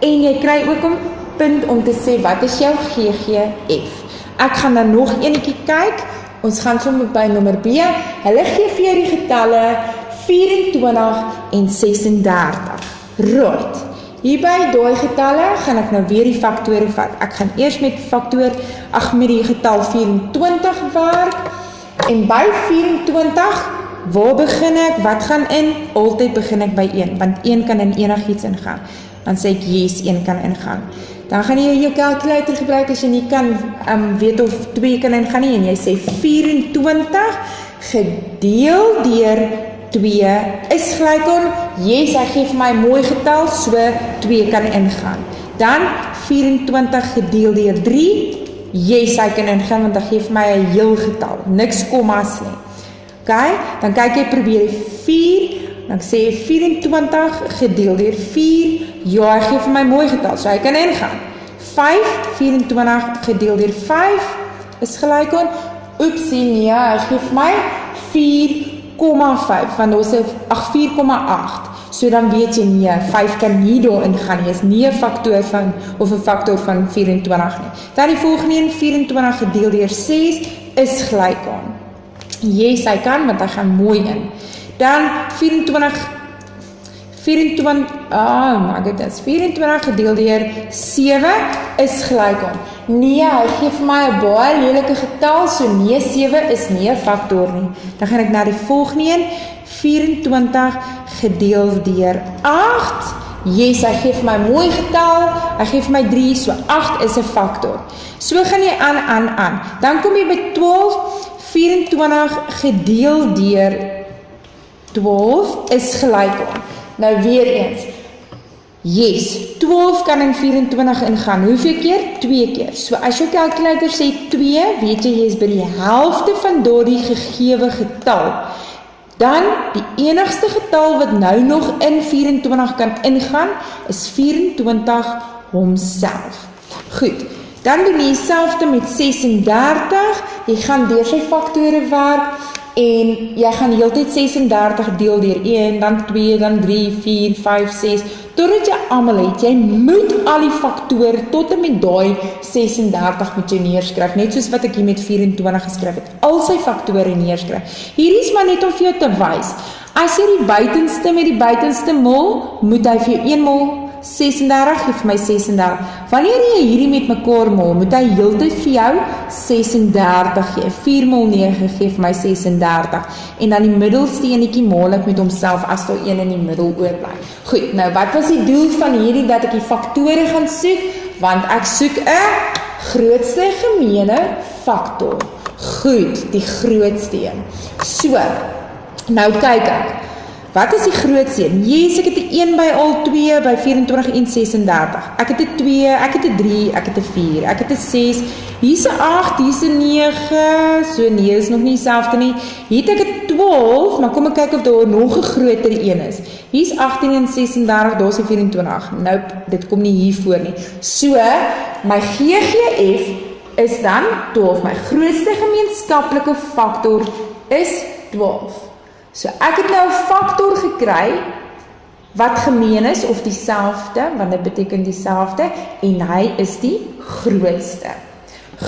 en jy kry ook 'n punt om te sê, wat is jou GGF? Ek gaan dan nog enetjie kyk, ons gaan sommer by nommer B, hulle gee vir jou die getalle 24 en 36. Right. Hier by daai getalle gaan ek nou weer die faktore vat. Ek gaan eers met met die getal 24 werk, en by 24, waar begin ek? Wat gaan in? Altyd begin ek by 1, want 1 kan in enigiets ingaan. Dan sê ek, yes, 1 kan ingaan. Dan gaan jy jou calculator gebruik as jy nie kan weet of 2 kan ingaan nie, en jy sê 24 gedeel deur 2 is gelyk aan, yes, hy gee vir my 'n mooi getal, so 2 kan ingaan. Dan 24 gedeel deur 3, yes, hy kan ingaan, want hy gee vir my 'n heel getal, niks kommas nie. Okay, dan kyk jy, probeer 4, dan sê jy 24 gedeel deur 4, ja, hy gee vir my 'n mooi getal, so hy kan ingaan. 24 gedeel deur 5 is gelyk aan, oepsie, nee, hy gee vir my 4,5, want ons is 4,8. So dan weet jy nie, 5 kan nie daarin gaan nie, is nie 'n faktor van, of 'n faktor van 24 nie. Dan die volgende een, 24 gedeel deur 6 is gelyk aan. Yes, hy kan, want hy gaan mooi in. Dan 24 gedeel deur 7 is gelyk aan. Nee, hy gee vir my 'n baie lelike getal, so nee, 7 is nie 'n faktor nie. Dan gaan ek na die volgende een, 24 gedeel deur 8. Yes, hy gee vir my mooi getal, hy gee vir my 3, so 8 is 'n faktor. So gaan jy aan. Dan kom jy by 12, 24 gedeel deur 12 is gelyk aan. Nou weer eens, yes, 12 kan in 24 ingaan, hoeveel keer? 2 keer. So as jou calculator sê 2, weet jy is by die helfte van daardie gegewe getal. Dan die enigste getal wat nou nog in 24 kan ingaan, is 24 homself. Goed, dan doen jy dieselfde met 36, jy gaan deur sy faktore werk, en jy gaan heeltyd 36 deel deur 1, dan 2, dan 3, 4, 5, 6, totdat jy almal het. Jy moet al die faktore tot en met daai 36 moet jy neerskryf, net soos wat ek hier met 24 geskryf het. Al sy faktore neerskryf. Hierdie is maar net om vir jou te wys. As jy die buitenste met die buitenste mol, moet hy vir jou 1 mol 36, gee vir my 36. Wanneer jy hierdie met mekaar mol, moet hy heeltyd vir jou 36 gee. 4 mol 9 gee vir my 36. En dan die middelste enetjie mol ek met homself as daar een in die middel oorbly. Goed, nou wat was die doel van hierdie dat ek die faktore gaan soek? Want ek soek 'n grootste gemeene faktor. Goed, die grootste een. So, nou kyk ek. Wat is die grootste een? Yes, ek het 'n 1 by al 2 by 24 en 36. Ek het 'n 2, ek het 'n 3, ek het 'n 4, ek het 'n 6. Hier's 'n 8, hier's 'n 9. So nee, is nog nie dieselfde nie. Hier het ek 'n 12, maar kom ek kyk of daar nog 'n groter een is. Hier's 18 en 36, daar's 'n 24. Nope, dit kom nie hier voor nie. So, my GGF is dan 12. My grootste gemeenskaplike faktor is 12. So ek het nou 'n faktor gekry wat gemeen is of dieselfde, want dit beteken dieselfde en hy is die grootste.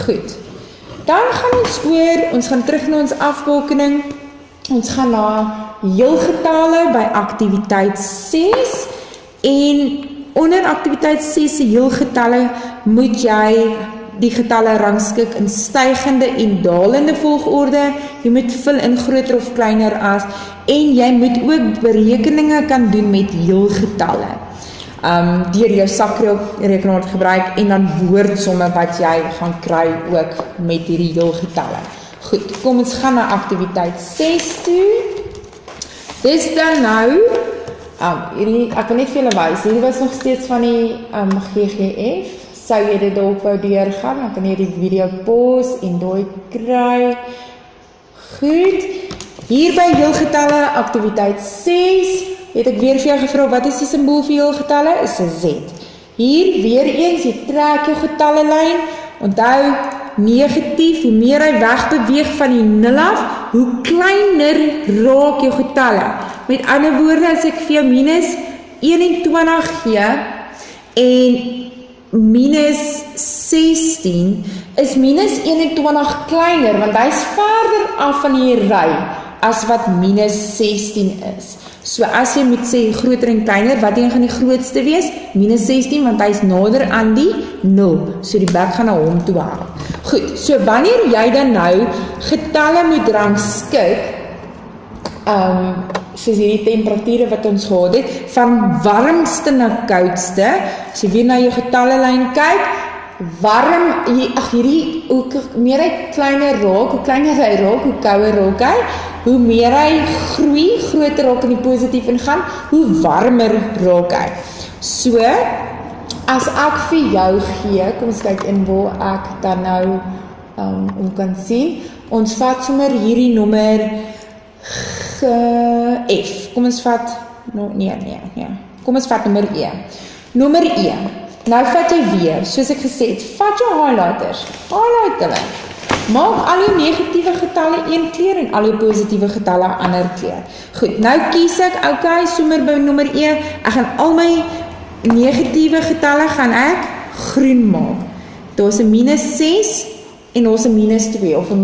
Goed. Dan gaan ons gaan terug na ons afbakening. Ons gaan na heelgetalle by aktiwiteit 6 en onder aktiwiteit 6 se heelgetalle moet jy die getalle rangskik in stygende en dalende volgorde. Jy moet vul in groter of kleiner as en jy moet ook berekeninge kan doen met heelgetalle. Deur jou sakrekenaar te gebruik en dan woordsomme wat jy gaan kry ook met hierdie heelgetalle. Goed, kom ons gaan na aktiwiteit 6 toe. Dis dan nou, hierdie, ek kan net vir julle wys, hierdie was nog steeds van die GGF. Sou jy dit dalk wou deurgaan, dan kan jy die video pause en daai kry. Goed, hier by heelgetalle, aktiwiteit 6, het ek weer vir jou gevra, wat is die simbool vir heelgetalle? Is 'n Z. Hier, weer eens, jy trek jou getallelyn, onthou, negatief, hoe meer hy wegbeweeg van die 0 af, hoe kleiner raak jou getalle. Met ander woorde, as ek vir jou minus 21 gee, en minus 16 is minus 21 kleiner, want hy is verder af van die ry as wat minus 16 is. So as jy moet sê groter en kleiner, wat een gaan die grootste wees? Minus 16, want hy is nader aan die 0. So die bek gaan na hom toe haal. Goed, so wanneer jy dan nou getalle moet rangskik, soos hierdie temperature wat ons gehad het, van warmste na koudste, as jy weer na jou getallelyn kyk, hoe meer hy kleiner raak, hoe kleiner hy raak, hoe kouer raak hy, hoe meer hy groei, groter raak in die positief ingaan, hoe warmer raak hy. So, as ek vir jou gee, kom ons kyk in waar ek dan nou om kan sien, ons vat sommer hierdie nommer F. Kom ons vat, kom ons vat nommer E. Nommer E. Nou vat jy weer, soos ek gesê het, vat jou highlighters, highlight hulle. Maak al jou negatiewe getalle een kleur en al jou positiewe getalle 'n ander kleur. Goed, nou kies ek, okay, sommer by nommer 1, ek gaan al my negatiewe getalle gaan ek groen maak. Daar's 'n minus 6 en ons 'n minus 2, of 'n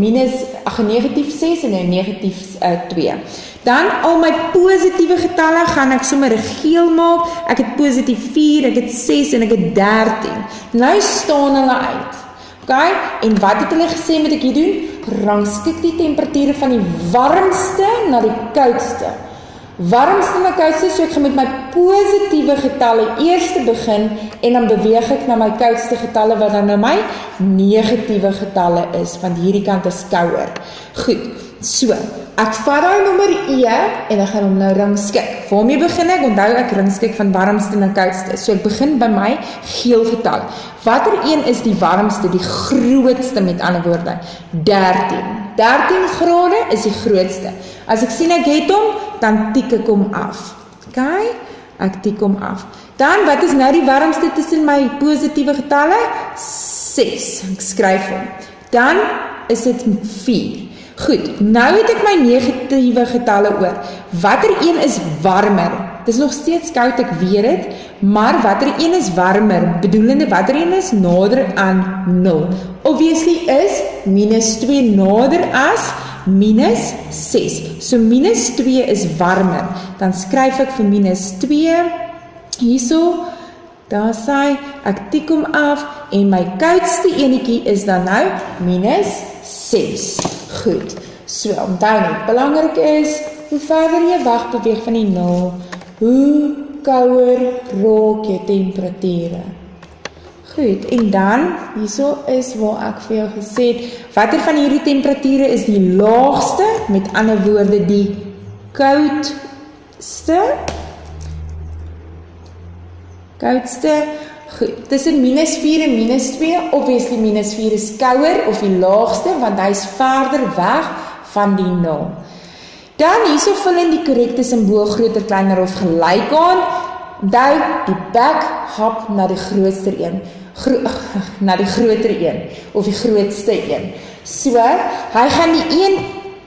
negatief 6 en 'n negatief 2. Dan al my positiewe getalle gaan ek sommer 'n geel maak. Ek het positief 4, ek het 6 en ek het 13. Nou staan hulle uit. Okay? En wat het hulle gesê moet ek hier doen? Rangskik die temperature van die warmste na die koudste. Warmste na koudste, so ek gaan met my positiewe getalle eers begin en dan beweeg ek na my koudste getalle wat dan nou my negatiewe getalle is, want hierdie kant is kouer. Goed, so, ek vat daai nommer E en ek gaan hom nou rangskik. Waarmee begin ek? Onthou ek rangskik van warmste na koudste. So ek begin by my geel getal. Watter een is die warmste, die grootste met ander woorde? 13. 13 grade is die grootste. As ek sien ek het hom, dan tik ek hom af. Okay? Ek tik hom af. Dan, wat is nou die warmste tussen my positiewe getalle? 6. Ek skryf hom. Dan is dit 4. Goed, nou het ek my negatiewe getalle oor. Watter een is warmer? Dit is nog steeds koud, ek weet het, maar watter een is warmer? Bedoelende, watter een is nader aan 0? Obviously is minus 2 nader as minus 6. So minus 2 is warmer. Dan skryf ek vir minus 2, hierso, daar sê, ek tik hom af, en my koudste enetjie is dan nou minus 6. Goed, so onthou net, belangrik is, hoe verder jy wegbeweeg van die 0, hoe kouer raak jou temperature. Goed, en dan, hierso is waar ek vir jou gesê het, watter van hierdie temperature is die laagste, met ander woorde die koudste? Goed, tussen minus 4 en minus 2, obviously minus 4 is kouer, of die laagste, want hy is verder weg van die 0. Dan hierso vul in die korrekte simbool groter, kleiner of gelyk aan. Onthou, die bek hap na die grootste een. Na die groter een, of die grootste een. So, hy gaan die een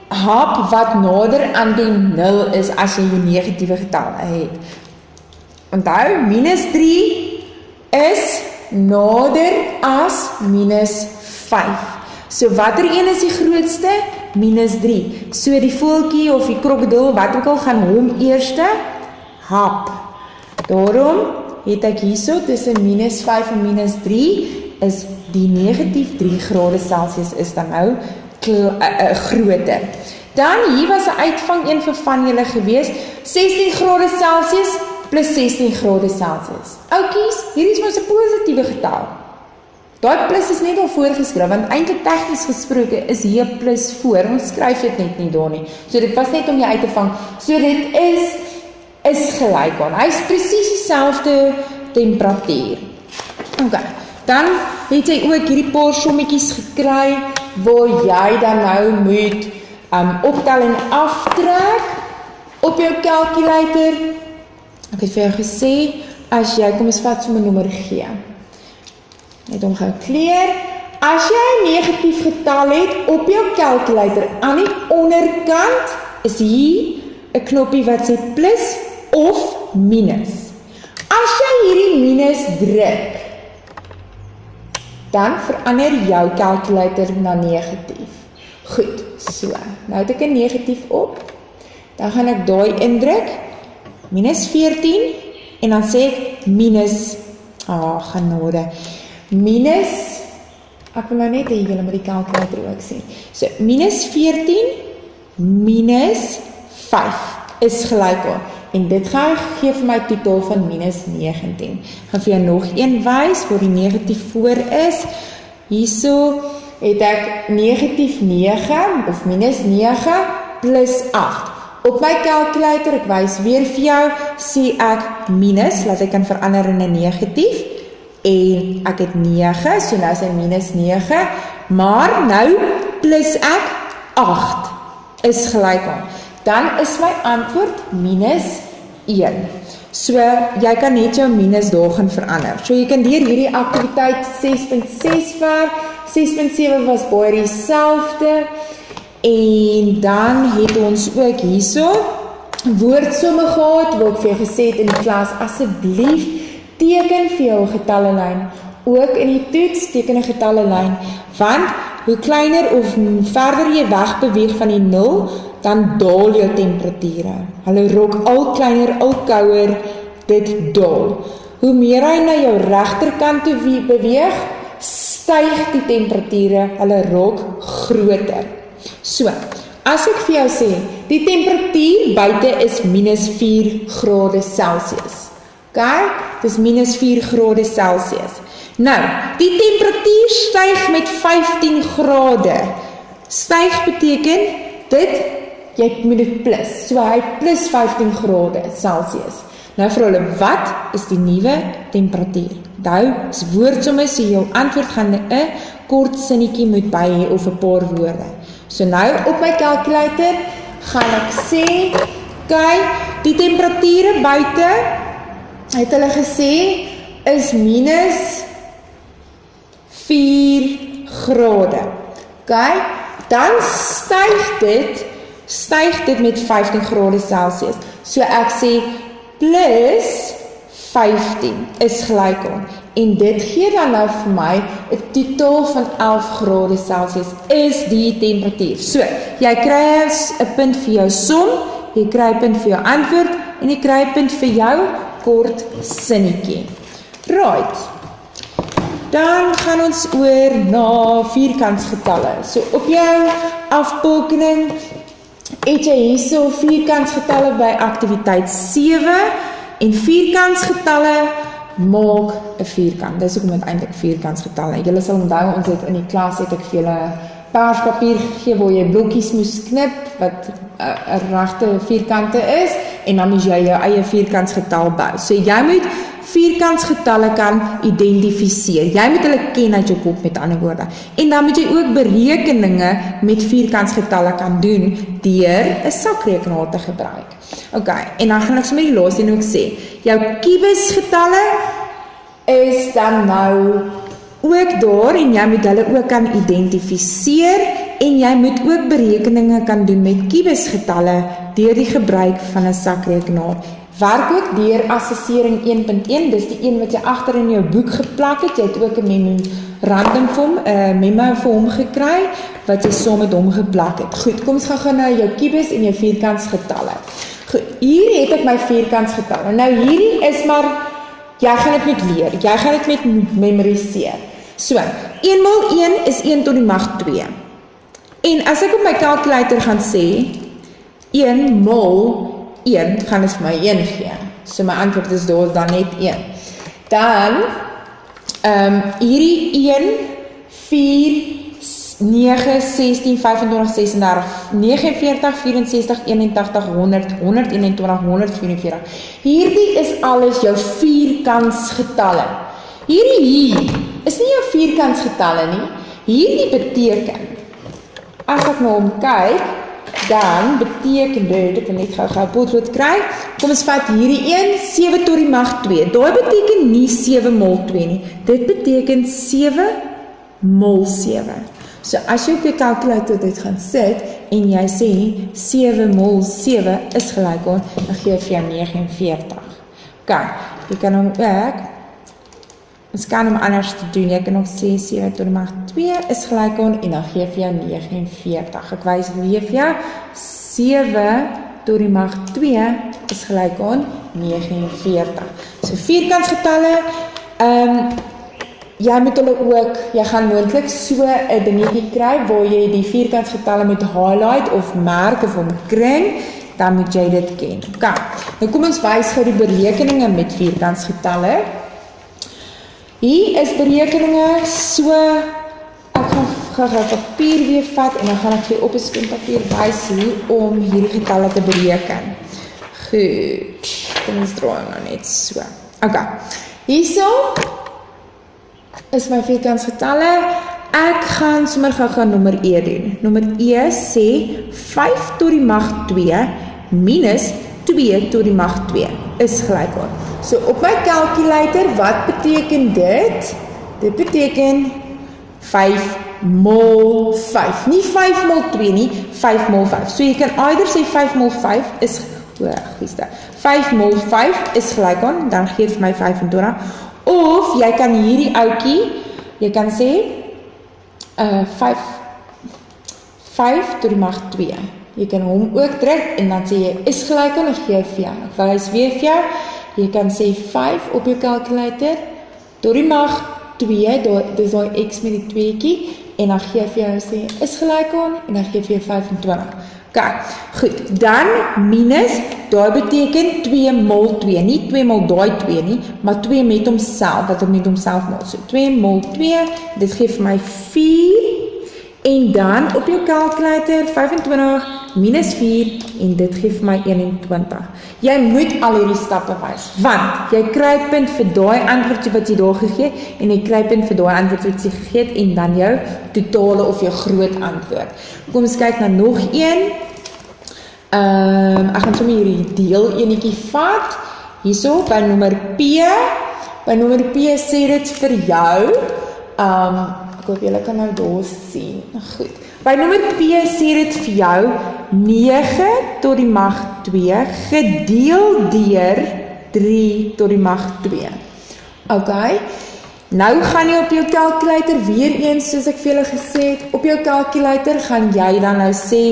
hap wat nader aan die 0 is, as jy jou negatiewe getal het. Onthou, minus 3 is nader as minus 5. So watter een is die grootste? Minus 3. So die voeltjie of die krokodil, wat ook al, gaan hom eerste hap. Daarom het ek hierso tussen minus 5 en minus 3 is die negatief 3 grade Celsius is dan nou groter. Dan hier was 'n uitvang een vir van julle gewees, 16 grade Celsius plus 16 grade Celsius. Oukies, hier is ons 'n positiewe getal. Daai plus is net al voorgeskryf, want eintlik tegnies gesproke is hier plus voor, ons skryf dit net nie daar nie. So dit was net om jy uit te vang. So dit is gelyk aan. Hy is presies dieselfde temperatuur. Ok, dan het jy ook hierdie paar sommetjies gekry, waar jy dan nou moet optel en aftrek op jou calculator. Ek het vir jou gesê, as jy, kom ons vat sommer nommer G. Net om gekleer. As jy 'n negatief getal het op jou calculator, aan die onderkant, is hier 'n knoppie wat sê plus of minus. As jy hierdie minus druk, dan verander jou calculator na negatief. Goed, so. Nou het ek 'n negatief op. Dan gaan ek daai indruk. Minus 14. En dan sê ek minus. Genade. Minus. Ek wil nou net hê julle met die calculator ook sê. So, minus 14 minus 5 is gelyk aan. En dit gaan gee vir my totaal van minus 19. Ek gaan vir jou nog een wys waar die negatief voor is. Hierso het ek negatief 9 of minus 9 plus 8. Op my calculator, ek wys weer vir jou, sê ek minus, laat ek kan verander in 'n negatief. En ek het 9, so nou is hy minus 9. Maar nou plus ek 8 is gelyk aan. Dan is my antwoord minus 1. So, jy kan net jou minus daar gaan verander. So, jy kan deur hierdie aktiwiteit 6.6 ver 6.7 was baie dieselfde. En dan het ons ook hierso woordsomme gehad, waar ek vir jou gesê het in die klas, asseblief teken vir jou getallelyn. Ook in die toets teken 'n getallelyn, want hoe kleiner of verder jy wegbeweeg van die 0, dan daal jou temperature. Hulle rok al kleiner, al kouer, dit daal. Hoe meer hy na jou regterkant toe beweeg, styg die temperature, hulle rok groter. So, as ek vir jou sê, die temperatuur buite is -4 grade Celsius. Ok, dis -4 grade Celsius. Nou, die temperatuur styg met 15 grade. Styg beteken, jy moet dit plus. So hy plus 15 grade Celsius. Nou vir hulle, wat is die nuwe temperatuur? Onthou, is woordsomme, so jou antwoord gaan 'n kort sinnetjie moet by hê of 'n paar woorde. So nou op my calculator gaan ek sê, kyk, die temperature buite, het hulle gesê, is -4 grade. Okay? Dan styg dit met 15 grade Celsius. So ek sê plus 15 is gelyk aan. En dit gee dan nou vir my 'n totaal van 11 grade Celsius is die temperatuur. So, jy kry 'n punt vir jou som, jy kry 'n punt vir jou antwoord en jy kry 'n punt vir jou kort sinnetjie. Right. Dan gaan ons oor na vierkantsgetalle. So op jou afpolkening het jy hierso vierkantsgetalle by aktiwiteit 7 en vierkantsgetalle maak 'n vierkant. Dis hoekom dit eintlik vierkantsgetalle. Julle sal onthou, ons het in die klas het ek vir julle perspapier gegee waar jy blokkies moes knip wat 'n regte vierkante is en dan moet jy jou eie vierkantsgetal bou. So jy moet vierkantsgetalle kan identifiseer. Jy moet hulle ken uit jou kop, met ander woorde. En dan moet jy ook berekeninge met vierkantsgetalle kan doen deur 'n sakrekenaar te gebruik. Ok, en dan gaan ek sommer die laaste ding ook sê. Jou kubusgetalle is dan nou ook daar en jy moet hulle ook kan identifiseer en jy moet ook berekeninge kan doen met kubusgetalle deur die gebruik van 'n sakrekenaar. Werk ook deur assessering 1.1, dis die een wat jy agter in jou boek geplak het. Jy het ook 'n memorandum vir hom, 'n memo vir hom gekry wat jy saam met hom geplak het. Goed, kom ons gaan nou jou kubus en jou vierkantsgetalle. Goed, hier het ek my vierkantsgetalle. Nou hierdie is maar jy gaan dit moet leer. Jy gaan dit met memoriseer. So, 1 maal 1 is 1 tot die mag 2. En as ek op my calculator gaan sê 1 maal 1 gaan dit vir my 1 gee. So my antwoord is daar dan net 1. Dan hierdie 1 4 9 16 25 36 49 64 81 100 121 144. Hierdie is alles jou vierkantsgetalle. Hierdie is nie jou vierkantsgetalle nie. Hierdie beteken as ek nou om kyk, dan beteken dit, ek kan net gou potlood kry, kom ons vat hierdie 1, 7 tot die mag 2, daai beteken nie 7 maal 2 nie, dit beteken 7 maal 7, so as jy op jou calculator dit gaan sit, en jy sê 7 maal 7 is gelyk aan, dan gee vir jou 49, ok, jy kan hom ook, ons kan hom anders te doen, jy kan ook sê 7 tot die mag 2 is gelyk aan en dan gee vir jou 49. Ek wys weer vir jou, 7 tot die mag 2 is gelyk aan 49. So vierkantsgetalle, jy moet hulle ook, jy gaan moontlik so 'n dingetjie kry waar jy die vierkantsgetalle moet highlight of merk of omkring, dan moet jy dit ken. Ok, nou kom ons wys gou die berekeninge met vierkantsgetalle. Hier is berekeninge, so ek gaan papier weer vat en dan gaan ek vir op 'n skoenpapier wys hoe om hierdie getalle te bereken. Goed, kom ons draai nou net so. Ok, hierso is my vierkantsgetalle. Ek gaan sommer gou nommer E doen. Nommer E sê 5 tot die mag 2 minus 2 tot die mag 2 is gelyk aan. So op my calculator, wat beteken dit? Dit beteken 5 mol 5. Nie 5 mol 2 nie, 5 mol 5. So jy kan either sê 5 mol 5 is, 5 mol 5 is gelyk aan, dan gee vir my 25. Of jy kan hierdie ouetjie, jy kan sê 5 tot die mag 2. Jy kan hom ook druk en dan sê jy is gelyk aan, en gee vir jou. Ek wys weer vir jou, jy kan sê 5 op jou calculator, tot die mag 2, dis die x met die 2kie, en dan gee vir jou sê is gelyk aan, en dan gee vir jou 25. Ok, goed, dan minus, daar beteken 2 mol 2, nie 2 mol daai 2 nie, maar 2 met homself, wat met homself mol, so 2 mol 2, dit gee vir my 4, en dan op jou calculator 25 minus 4 en dit gee vir my 21. Jy moet al hierdie stappe wys, want jy kry punt vir daai antwoord wat jy daar gegee en jy kry punt vir daai antwoord wat jy gegee het en dan jou totale of jou groot antwoord. Kom ons kyk na nog een. Ek gaan sommer hierdie deel enetjie vat. Hierso by nommer P. By nommer P sê dit vir jou. Ek hoop julle kan nou daar sien. Goed. By nommer P sê dit vir jou 9 tot die mag 2 gedeel deur 3 tot die mag 2. Ok. Nou gaan jy op jou calculator weer eens, soos ek vir julle gesê het, op jou calculator gaan jy dan nou sê,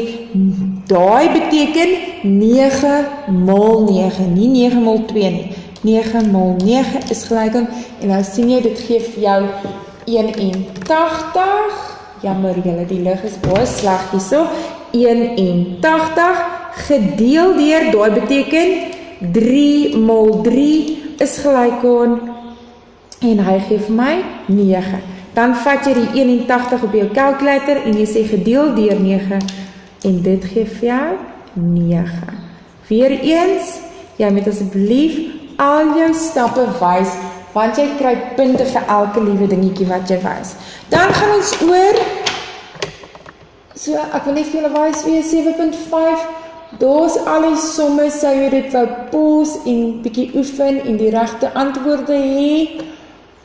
daai beteken 9 mol 9, nie 9 mol 2 nie. 9 mol 9 is gelyk aan, en nou sien jy, dit gee vir jou 81, jammer julle, die lig is baie sleg hierso, 81 gedeel deur, daai beteken 3 mol 3 is gelyk aan, en hy gee vir my 9. Dan vat jy die 81 op jou calculator en jy sê gedeel deur 9 en dit gee vir jou 9. Weereens, jy moet asseblief al jou stappe wys, want jy kry punte vir elke liewe dingetjie wat jy wys. Dan gaan ons oor, so ek wil net vir julle wys weer 7.5, daar's al die somme, sou jy dit wou pause en bietjie oefen en die regte antwoorde hê.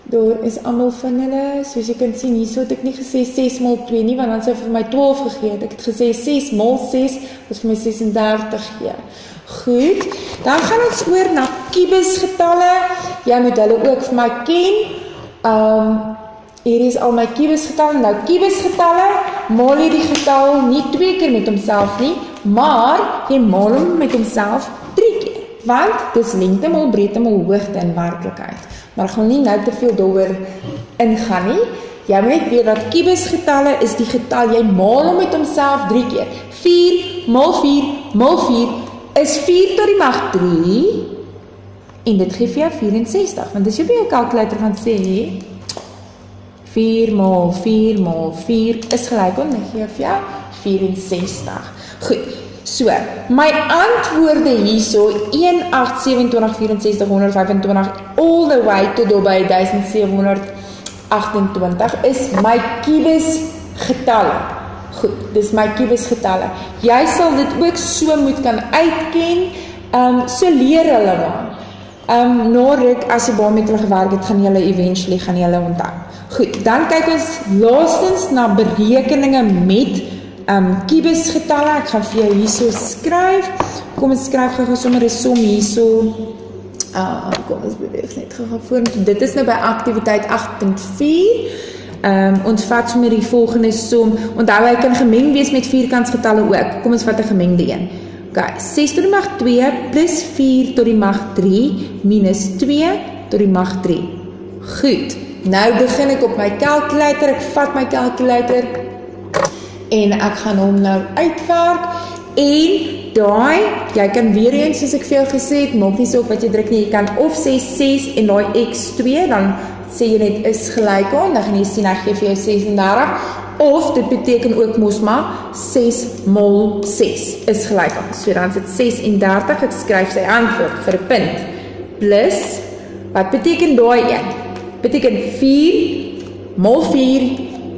Daar is almal van hulle, soos jy kan sien, hierso het ek nie gesê 6 mol 2 nie, want dan sou vir my 12 gegee het. Ek het gesê 6 mol 6, wat vir my 36 gee. Goed, dan gaan ons oor na kubusgetalle. Jy moet hulle ook vir my ken. Hier is al my kubusgetalle. Nou kubusgetalle, maal jy die getal nie 2 keer met homself nie, maar jy maal hom met homself 3 keer. Want dis lengte mal breedte mal hoogte in werklikheid. Maar ek gaan nie nou te veel daaroor ingaan nie. Jy moet net weet dat kubusgetalle is die getal, jy maal hom met homself 3 keer. 4 mal 4 mal 4 is 4 tot die mag 3 en dit gee vir jou 64. Want as jy by jou calculator gaan sê 4 mal 4 mal 4 is gelyk aan, dan gee vir jou 64. Goed. So, my antwoorde hierso 1, 8, 27, 64, 125 all the way tot by 1728 is my kubusgetalle. Goed, dis my kubusgetalle. Jy sal dit ook so moet kan uitken, so leer hulle maar. Na ruk, as jy baie met hulle gewerk het, gaan julle eventually gaan julle onthou. Goed, dan kyk ons laastens na berekeninge met kubusgetalle. Ek gaan vir jou hierso skryf. Kom ons skryf gou sommer 'n som hierso. Kom ons beweeg net gou vorentoe. Dit is nou by aktiwiteit 8.4. Ons vat sommer die volgende som. Onthou hy kan gemeng wees met vierkantsgetalle ook. Kom ons vat 'n gemengde een. OK, 6 tot die mag 2 plus 4 tot die mag 3 minus 2 tot die mag 3. Goed. Nou begin ek op my calculator. Ek vat my calculator en ek gaan hom nou uitwerk, en daai, jy kan weer eens, soos ek vir jou gesê het, maak nie so op wat jy druk nie, jy kan of sê 6 en daai x2, dan sê jy net is gelyk aan, dan gaan jy sien, ek gee vir jou 36, of dit beteken ook mos maar, 6 mol 6 is gelyk aan, so dan is dit 36, ek skryf sy antwoord vir 'n punt, plus, wat beteken daai een? Beteken 4 mol 4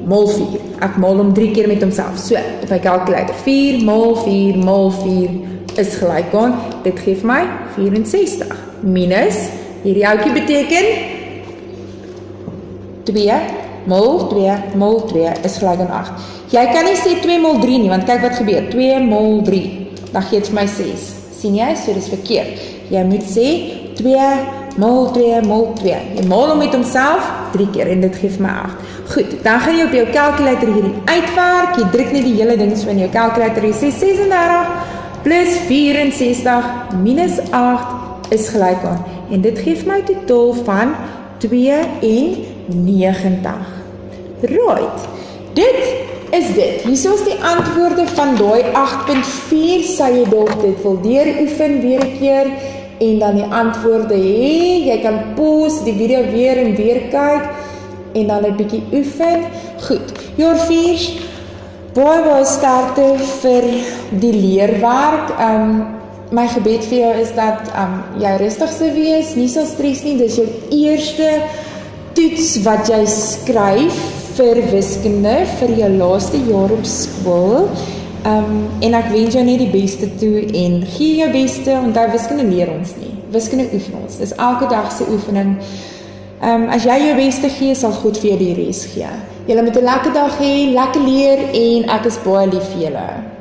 mol 4. Ek maal hom 3 keer met homself. So, op my calculator. 4 mol 4 mol 4 is gelyk aan. Dit gee vir my 64. Minus, hierdie ouetjie beteken 2 mol 2 is gelyk aan 8. Jy kan nie sê 2 mol 3 nie, want kyk wat gebeur, 2 mol 3, dan gee dit vir my 6. Sien jy? So dis verkeerd. Jy moet sê 2 mol 2 mol 2. Jy mol hom met homself 3 keer en dit gee vir my 8. Goed, dan gaan jy op jou kalkulator hierdie uitwerk. Jy druk net die hele ding so in jou kalkulator. Jy sê 36 plus 64 minus 8 is gelyk aan. En dit gee vir my totaal van 92. Right. Dit is dit. Hier is die antwoorde van daai 8.4. Sal jy dalk dit wil deuroefen weer 'n keer en dan die antwoorde hê. Jy kan pause die video weer en weer kyk en dan 'n bietjie oefen. Goed. Jaar 4. Baie sterkte vir die leerwerk. My gebed vir jou is dat jy rustig sal wees, nie sal stres nie. Dis jou eerste toets wat jy skryf vir wiskunde vir jou laaste jaar op skool. En ek wens jou net die beste toe en gee jou beste. Onthou, wiskunde leer ons nie. Wiskunde oefen ons. Dis elke dag se oefening. As jy jou beste gee, sal God vir jou die res gee. Julle moet 'n lekker dag hê, lekker leer en ek is baie lief vir julle.